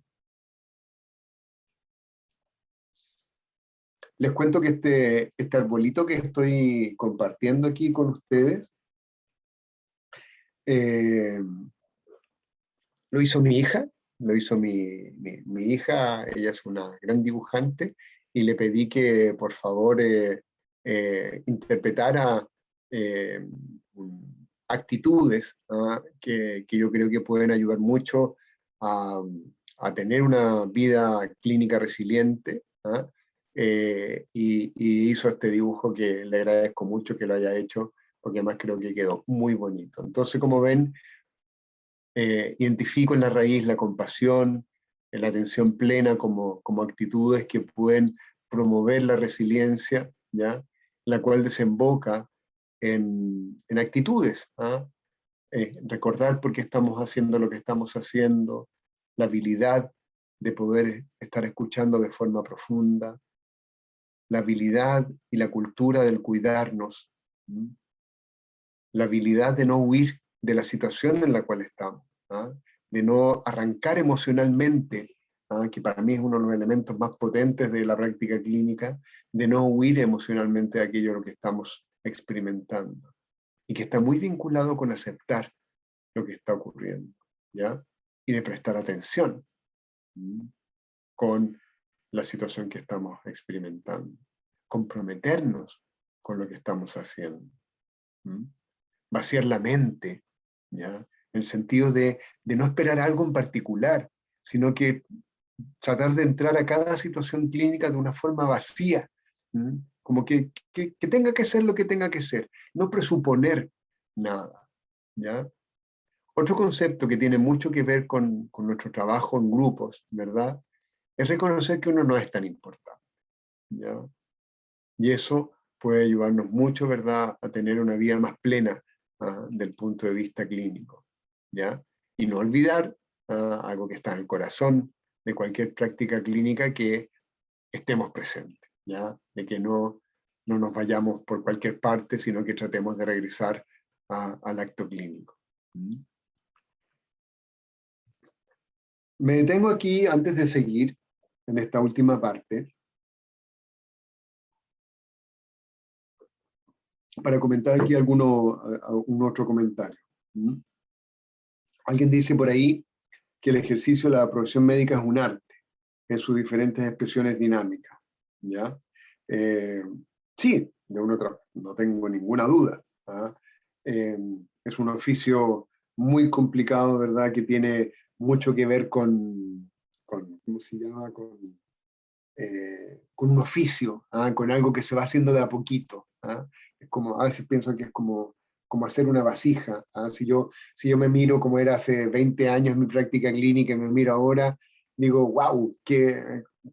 Les cuento que este arbolito que estoy compartiendo aquí con ustedes, lo hizo mi hija, lo hizo mi hija, ella es una gran dibujante, y le pedí que por favor interpretara actitudes que yo creo que pueden ayudar mucho a tener una vida clínica resiliente. Y hizo este dibujo que le agradezco mucho que lo haya hecho, porque además creo que quedó muy bonito. Entonces, como ven, identifico en la raíz la compasión, la atención plena como actitudes que pueden promover la resiliencia, ¿ya? La cual desemboca en actitudes. Recordar por qué estamos haciendo lo que estamos haciendo, la habilidad de poder estar escuchando de forma profunda, la habilidad y la cultura del cuidarnos, la habilidad de no huir de la situación en la cual estamos, de no arrancar emocionalmente, que para mí es uno de los elementos más potentes de la práctica clínica, de no huir emocionalmente de aquello que estamos experimentando, y que está muy vinculado con aceptar lo que está ocurriendo, ¿ya? Y de prestar atención con la situación que estamos experimentando, comprometernos con lo que estamos haciendo, vaciar la mente, ¿ya? En el sentido de no esperar algo en particular, sino que tratar de entrar a cada situación clínica de una forma vacía, como que tenga que ser lo que tenga que ser, no presuponer nada, ¿ya? Otro concepto que tiene mucho que ver con nuestro trabajo en grupos, ¿verdad? Es reconocer que uno no es tan importante, ¿ya? Y eso puede ayudarnos mucho, ¿verdad?, a tener una vida más plena del punto de vista clínico, ¿ya? Y no olvidar algo que está en el corazón de cualquier práctica clínica, que estemos presentes, ¿ya? De que no nos vayamos por cualquier parte, sino que tratemos de regresar al acto clínico. Me detengo aquí antes de seguir en esta última parte para comentar aquí un otro comentario. Alguien dice por ahí que el ejercicio de la profesión médica es un arte en sus diferentes expresiones dinámicas, ¿ya? Sí, de una otra, no tengo ninguna duda. Es un oficio muy complicado, ¿verdad?, que tiene mucho que ver con ¿cómo se llama?, con un oficio, con algo que se va haciendo de a poquito. Es como, a veces pienso que es como hacer una vasija. Si yo me miro como era hace 20 años mi práctica clínica y me miro ahora, digo, wow,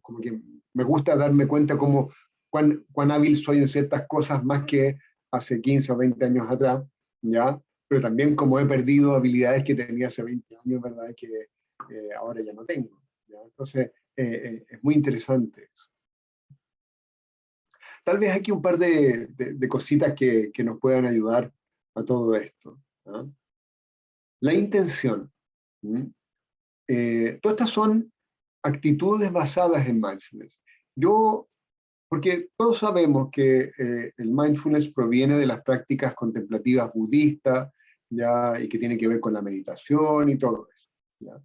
como que me gusta darme cuenta cuán hábil soy en ciertas cosas más que hace 15 o 20 años atrás, ¿ya? Pero también como he perdido habilidades que tenía hace 20 años, ¿verdad?, que ahora ya no tengo, ¿ya? Entonces, es muy interesante eso. Tal vez aquí un par de cositas que nos puedan ayudar a todo esto. La intención. Todas estas son actitudes basadas en mindfulness. Porque todos sabemos que el mindfulness proviene de las prácticas contemplativas budistas, ¿ya? Y que tiene que ver con la meditación y todo eso, ¿ya?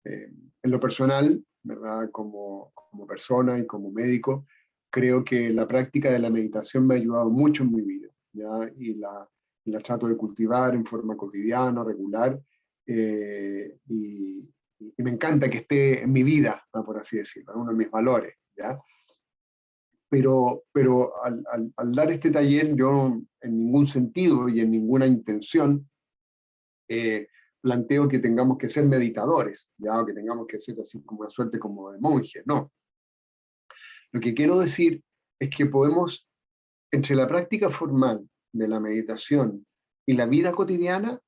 En lo personal, ¿verdad?, como persona y como médico, creo que la práctica de la meditación me ha ayudado mucho en mi vida, ¿ya? Y la trato de cultivar en forma cotidiana, regular, y me encanta que esté en mi vida, ¿no? Por así decirlo, uno de mis valores, ¿ya? Pero al dar este taller, yo en ningún sentido y en ninguna intención planteo que tengamos que ser meditadores, ¿ya? O que tengamos que ser así como una suerte como de monjes, no. Lo que quiero decir es que podemos, entre la práctica formal de la meditación y la vida cotidiana,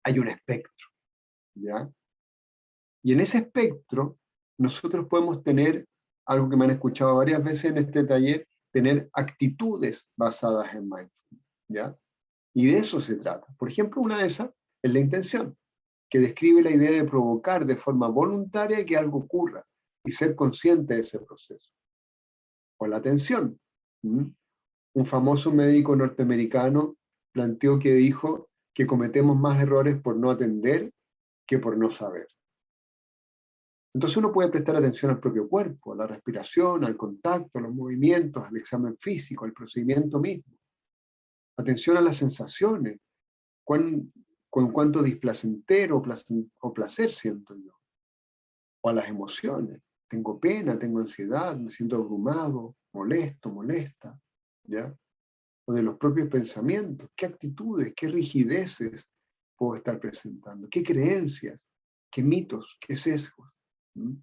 hay un espectro, ¿ya? Y en ese espectro, nosotros podemos tener, algo que me han escuchado varias veces en este taller, tener actitudes basadas en mindfulness, ¿ya? Y de eso se trata. Por ejemplo, una de esas es la intención, que describe la idea de provocar de forma voluntaria que algo ocurra y ser consciente de ese proceso. O la atención. Un famoso médico norteamericano planteó que dijo que cometemos más errores por no atender que por no saber. Entonces uno puede prestar atención al propio cuerpo, a la respiración, al contacto, a los movimientos, al examen físico, al procedimiento mismo. Atención a las sensaciones, con cuánto displacentero o placer siento yo. O a las emociones. Tengo pena, tengo ansiedad, me siento abrumado, molesto, molesta, ¿ya? O de los propios pensamientos, qué actitudes, qué rigideces puedo estar presentando, qué creencias, qué mitos, qué sesgos. ¿Mm?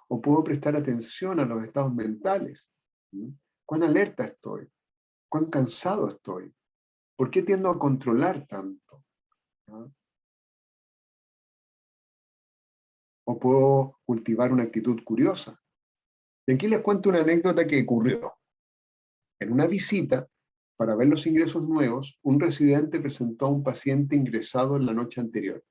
O puedo prestar atención a los estados mentales. ¿Mm? ¿Cuán alerta estoy? ¿Cuán cansado estoy? ¿Por qué tiendo a controlar tanto? ¿No? O puedo cultivar una actitud curiosa. Y aquí les cuento una anécdota que ocurrió. En una visita, para ver los ingresos nuevos, un residente presentó a un paciente ingresado en la noche anterior.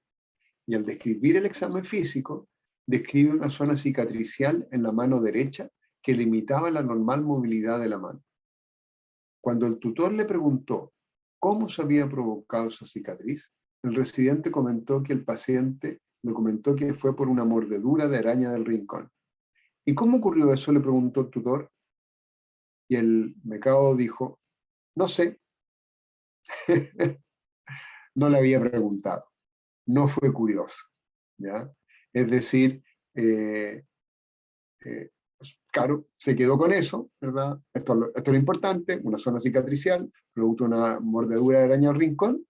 Y al describir el examen físico, describe una zona cicatricial en la mano derecha que limitaba la normal movilidad de la mano. Cuando el tutor le preguntó cómo se había provocado esa cicatriz, el residente comentó que el paciente le comentó que fue por una mordedura de araña del rincón. ¿Y cómo ocurrió eso?, le preguntó el tutor. Y el becado dijo, no sé, no le había preguntado, no fue curioso, ¿ya? Es decir, claro, se quedó con eso, ¿verdad? Esto es lo importante, una zona cicatricial, producto de una mordedura de araña al rincón,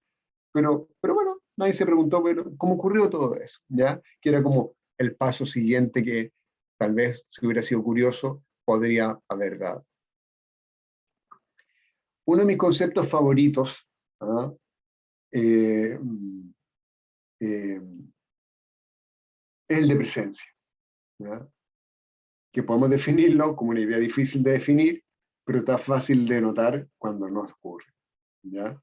pero bueno, nadie se preguntó, pero ¿cómo ocurrió todo eso? ¿Ya? Que era como el paso siguiente que tal vez, si hubiera sido curioso, podría haber dado. Uno de mis conceptos favoritos, ¿ah? Es el de presencia, ¿ya? Que podemos definirlo como una idea difícil de definir, pero está fácil de notar cuando no ocurre, ¿ya?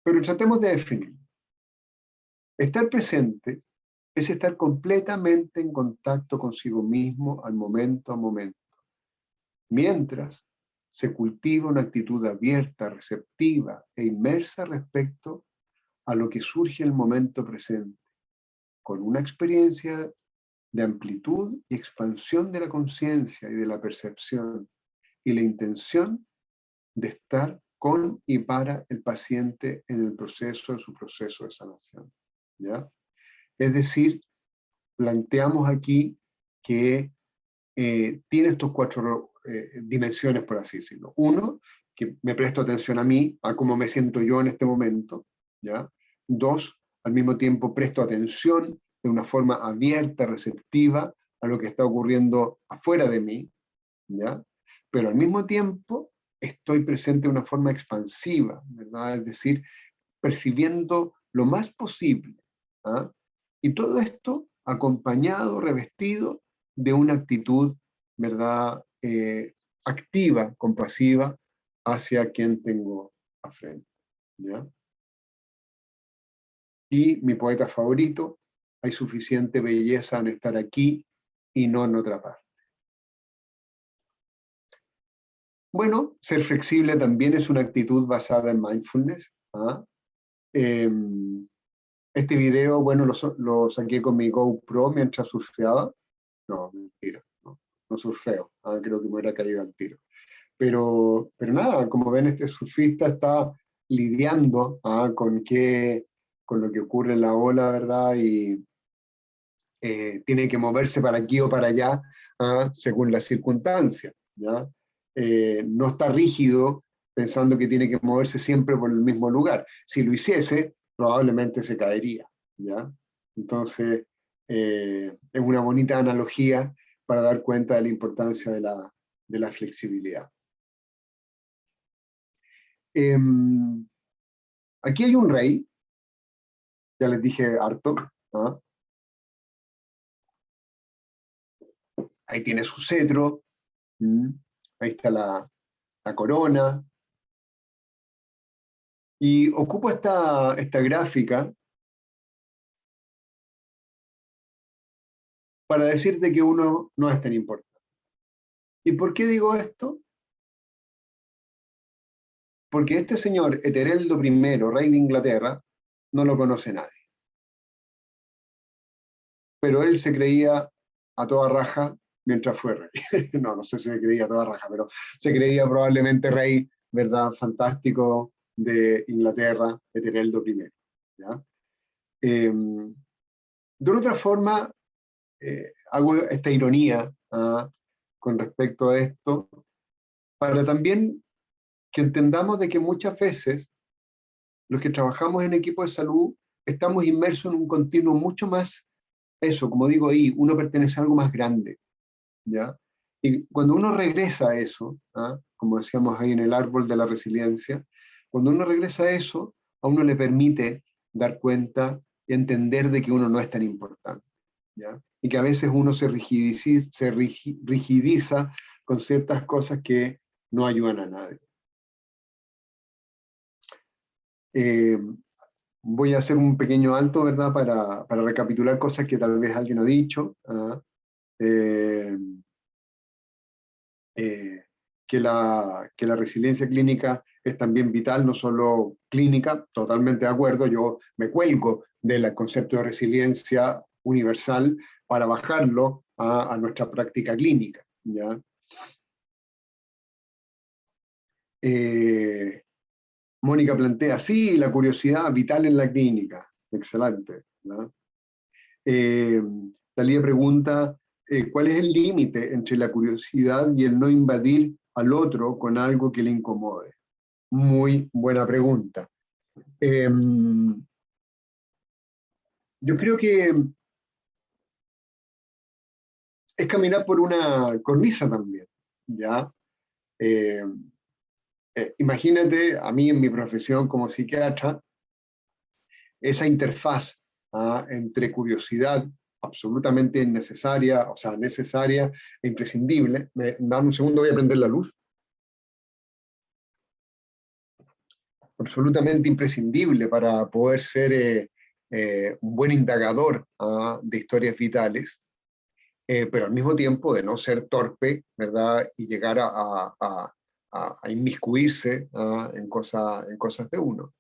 Pero tratemos de definirlo. Estar presente es estar completamente en contacto consigo mismo al momento a momento, mientras se cultiva una actitud abierta, receptiva e inmersa respecto a lo que surge en el momento presente, con una experiencia de amplitud y expansión de la conciencia y de la percepción, y la intención de estar con y para el paciente en el proceso de su proceso de sanación, ¿ya? Es decir, planteamos aquí que tiene estos cuatro dimensiones, por así decirlo. Uno, que me presto atención a mí, a cómo me siento yo en este momento, ¿ya? Dos, al mismo tiempo presto atención de una forma abierta, receptiva, a lo que está ocurriendo afuera de mí, ¿ya? Pero al mismo tiempo estoy presente de una forma expansiva, ¿verdad? Es decir, percibiendo lo más posible, ¿ah? Y todo esto acompañado, revestido de una actitud, ¿verdad? Activa, compasiva, hacia quien tengo a frente, ¿ya? Y mi poeta favorito, hay suficiente belleza en estar aquí y no en otra parte. Bueno, ser flexible también es una actitud basada en mindfulness, ¿ah? Este video, bueno, lo saqué con mi GoPro mientras surfeaba. No, mentira. No. no surfeo, creo que me hubiera caído al tiro. Pero nada, como ven, este surfista está lidiando con lo que ocurre en la ola, ¿verdad? Y tiene que moverse para aquí o para allá, según las circunstancias, ¿ya? No está rígido pensando que tiene que moverse siempre por el mismo lugar. Si lo hiciese, probablemente se caería, ¿ya? Entonces, es una bonita analogía para dar cuenta de la importancia de la flexibilidad. Aquí hay un rey, ya les dije harto, ¿ah? Ahí tiene su cetro, ahí está la corona, y ocupo esta gráfica para decirte que uno no es tan importante. ¿Y por qué digo esto? Porque este señor, Etereldo I, rey de Inglaterra, no lo conoce nadie. Pero él se creía a toda raja mientras fue rey. No sé si se creía a toda raja, pero se creía probablemente rey, ¿verdad? Fantástico de Inglaterra, Etereldo I. ¿Ya? De otra forma, hago esta ironía con respecto a esto, para también que entendamos de que muchas veces los que trabajamos en equipo de salud estamos inmersos en un continuo mucho más, eso, como digo ahí, uno pertenece a algo más grande, ¿ya? Y cuando uno regresa a eso, como decíamos ahí en el árbol de la resiliencia, cuando uno regresa a eso, a uno le permite dar cuenta y entender de que uno no es tan importante, ¿ya? Y que a veces uno se rigidiza con ciertas cosas que no ayudan a nadie. Voy a hacer un pequeño alto, ¿verdad? Para recapitular cosas que tal vez alguien ha dicho. Eh, que la resiliencia clínica es también vital, no solo clínica, totalmente de acuerdo, yo me cuelgo del concepto de resiliencia universal para bajarlo a nuestra práctica clínica, ¿ya? Mónica plantea, sí, la curiosidad vital en la clínica, excelente, ¿no? Talía pregunta, ¿cuál es el límite entre la curiosidad y el no invadir al otro con algo que le incomode? Muy buena pregunta. Yo creo que es caminar por una cornisa también, ¿ya? Eh, Imagínate, a mí en mi profesión como psiquiatra, esa interfaz entre curiosidad absolutamente necesaria, o sea, necesaria e imprescindible. Dame un segundo, voy a prender la luz. Absolutamente imprescindible para poder ser un buen indagador de historias vitales, pero al mismo tiempo de no ser torpe, ¿verdad? Y llegar a inmiscuirse en cosas de uno.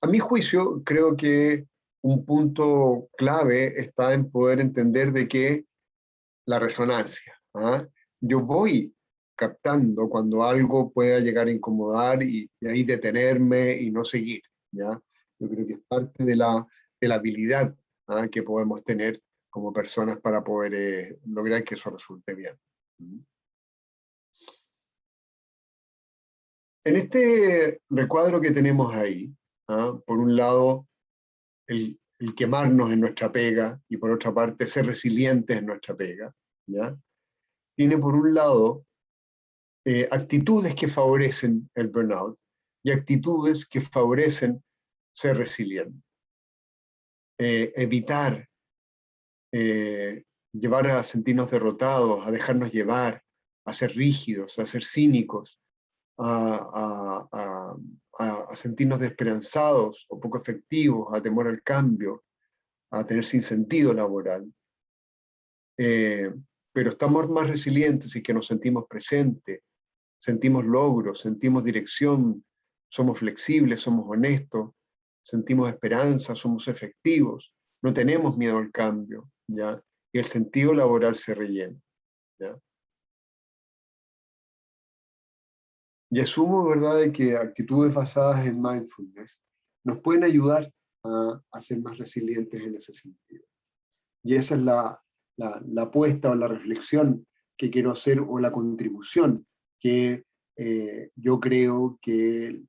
A mi juicio, creo que un punto clave está en poder entender de que la resonancia. Yo voy captando cuando algo pueda llegar a incomodar y ahí detenerme y no seguir, ¿ya? Yo creo que es parte de la habilidad que podemos tener como personas para poder lograr que eso resulte bien. En este recuadro que tenemos ahí, por un lado, el quemarnos en nuestra pega y por otra parte ser resilientes en nuestra pega, ¿ya? Tiene por un lado actitudes que favorecen el burnout y actitudes que favorecen ser resiliente. Evitar llevar a sentirnos derrotados, a dejarnos llevar, a ser rígidos, a ser cínicos, a sentirnos desesperanzados o poco efectivos, a temor al cambio, a tener sin sentido laboral. Pero estamos más resilientes y que nos sentimos presentes, sentimos logros, sentimos dirección, somos flexibles, somos honestos, sentimos esperanza, somos efectivos, no tenemos miedo al cambio, ¿ya? Y el sentido laboral se rellena. ¿ya? Y asumo, ¿verdad?, de que actitudes basadas en mindfulness nos pueden ayudar a ser más resilientes en ese sentido. Y esa es la apuesta o la reflexión que quiero hacer, o la contribución que yo creo que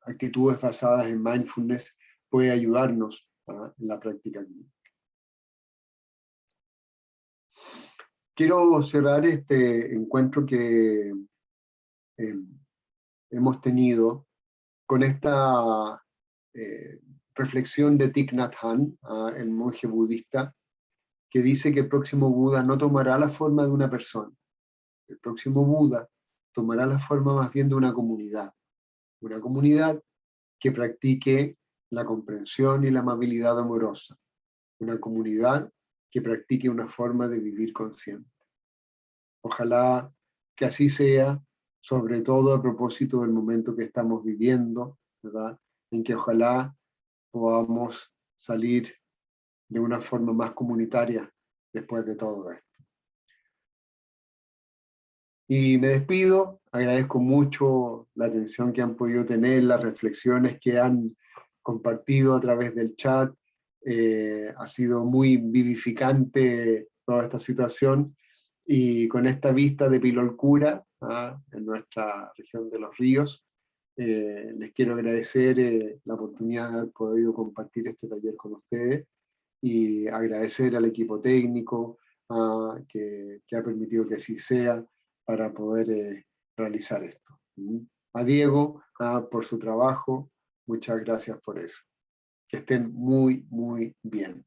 actitudes basadas en mindfulness puede ayudarnos en la práctica clínica. Quiero cerrar este encuentro que hemos tenido con esta reflexión de Thich Nhat Hanh, el monje budista, que dice que el próximo Buda no tomará la forma de una persona. El próximo Buda tomará la forma más bien de una comunidad que practique la comprensión y la amabilidad amorosa, una comunidad que practique una forma de vivir consciente. Ojalá que así sea, sobre todo a propósito del momento que estamos viviendo, ¿verdad?, en que ojalá podamos salir de una forma más comunitaria después de todo esto. Y me despido, agradezco mucho la atención que han podido tener, las reflexiones que han compartido a través del chat. Ha sido muy vivificante toda esta situación, y con esta vista de Pilolcura, en nuestra región de Los Ríos, les quiero agradecer la oportunidad de haber podido compartir este taller con ustedes, y agradecer al equipo técnico que ha permitido que así sea, para poder realizar esto. A Diego por su trabajo, muchas gracias por eso. Que estén muy, muy bien.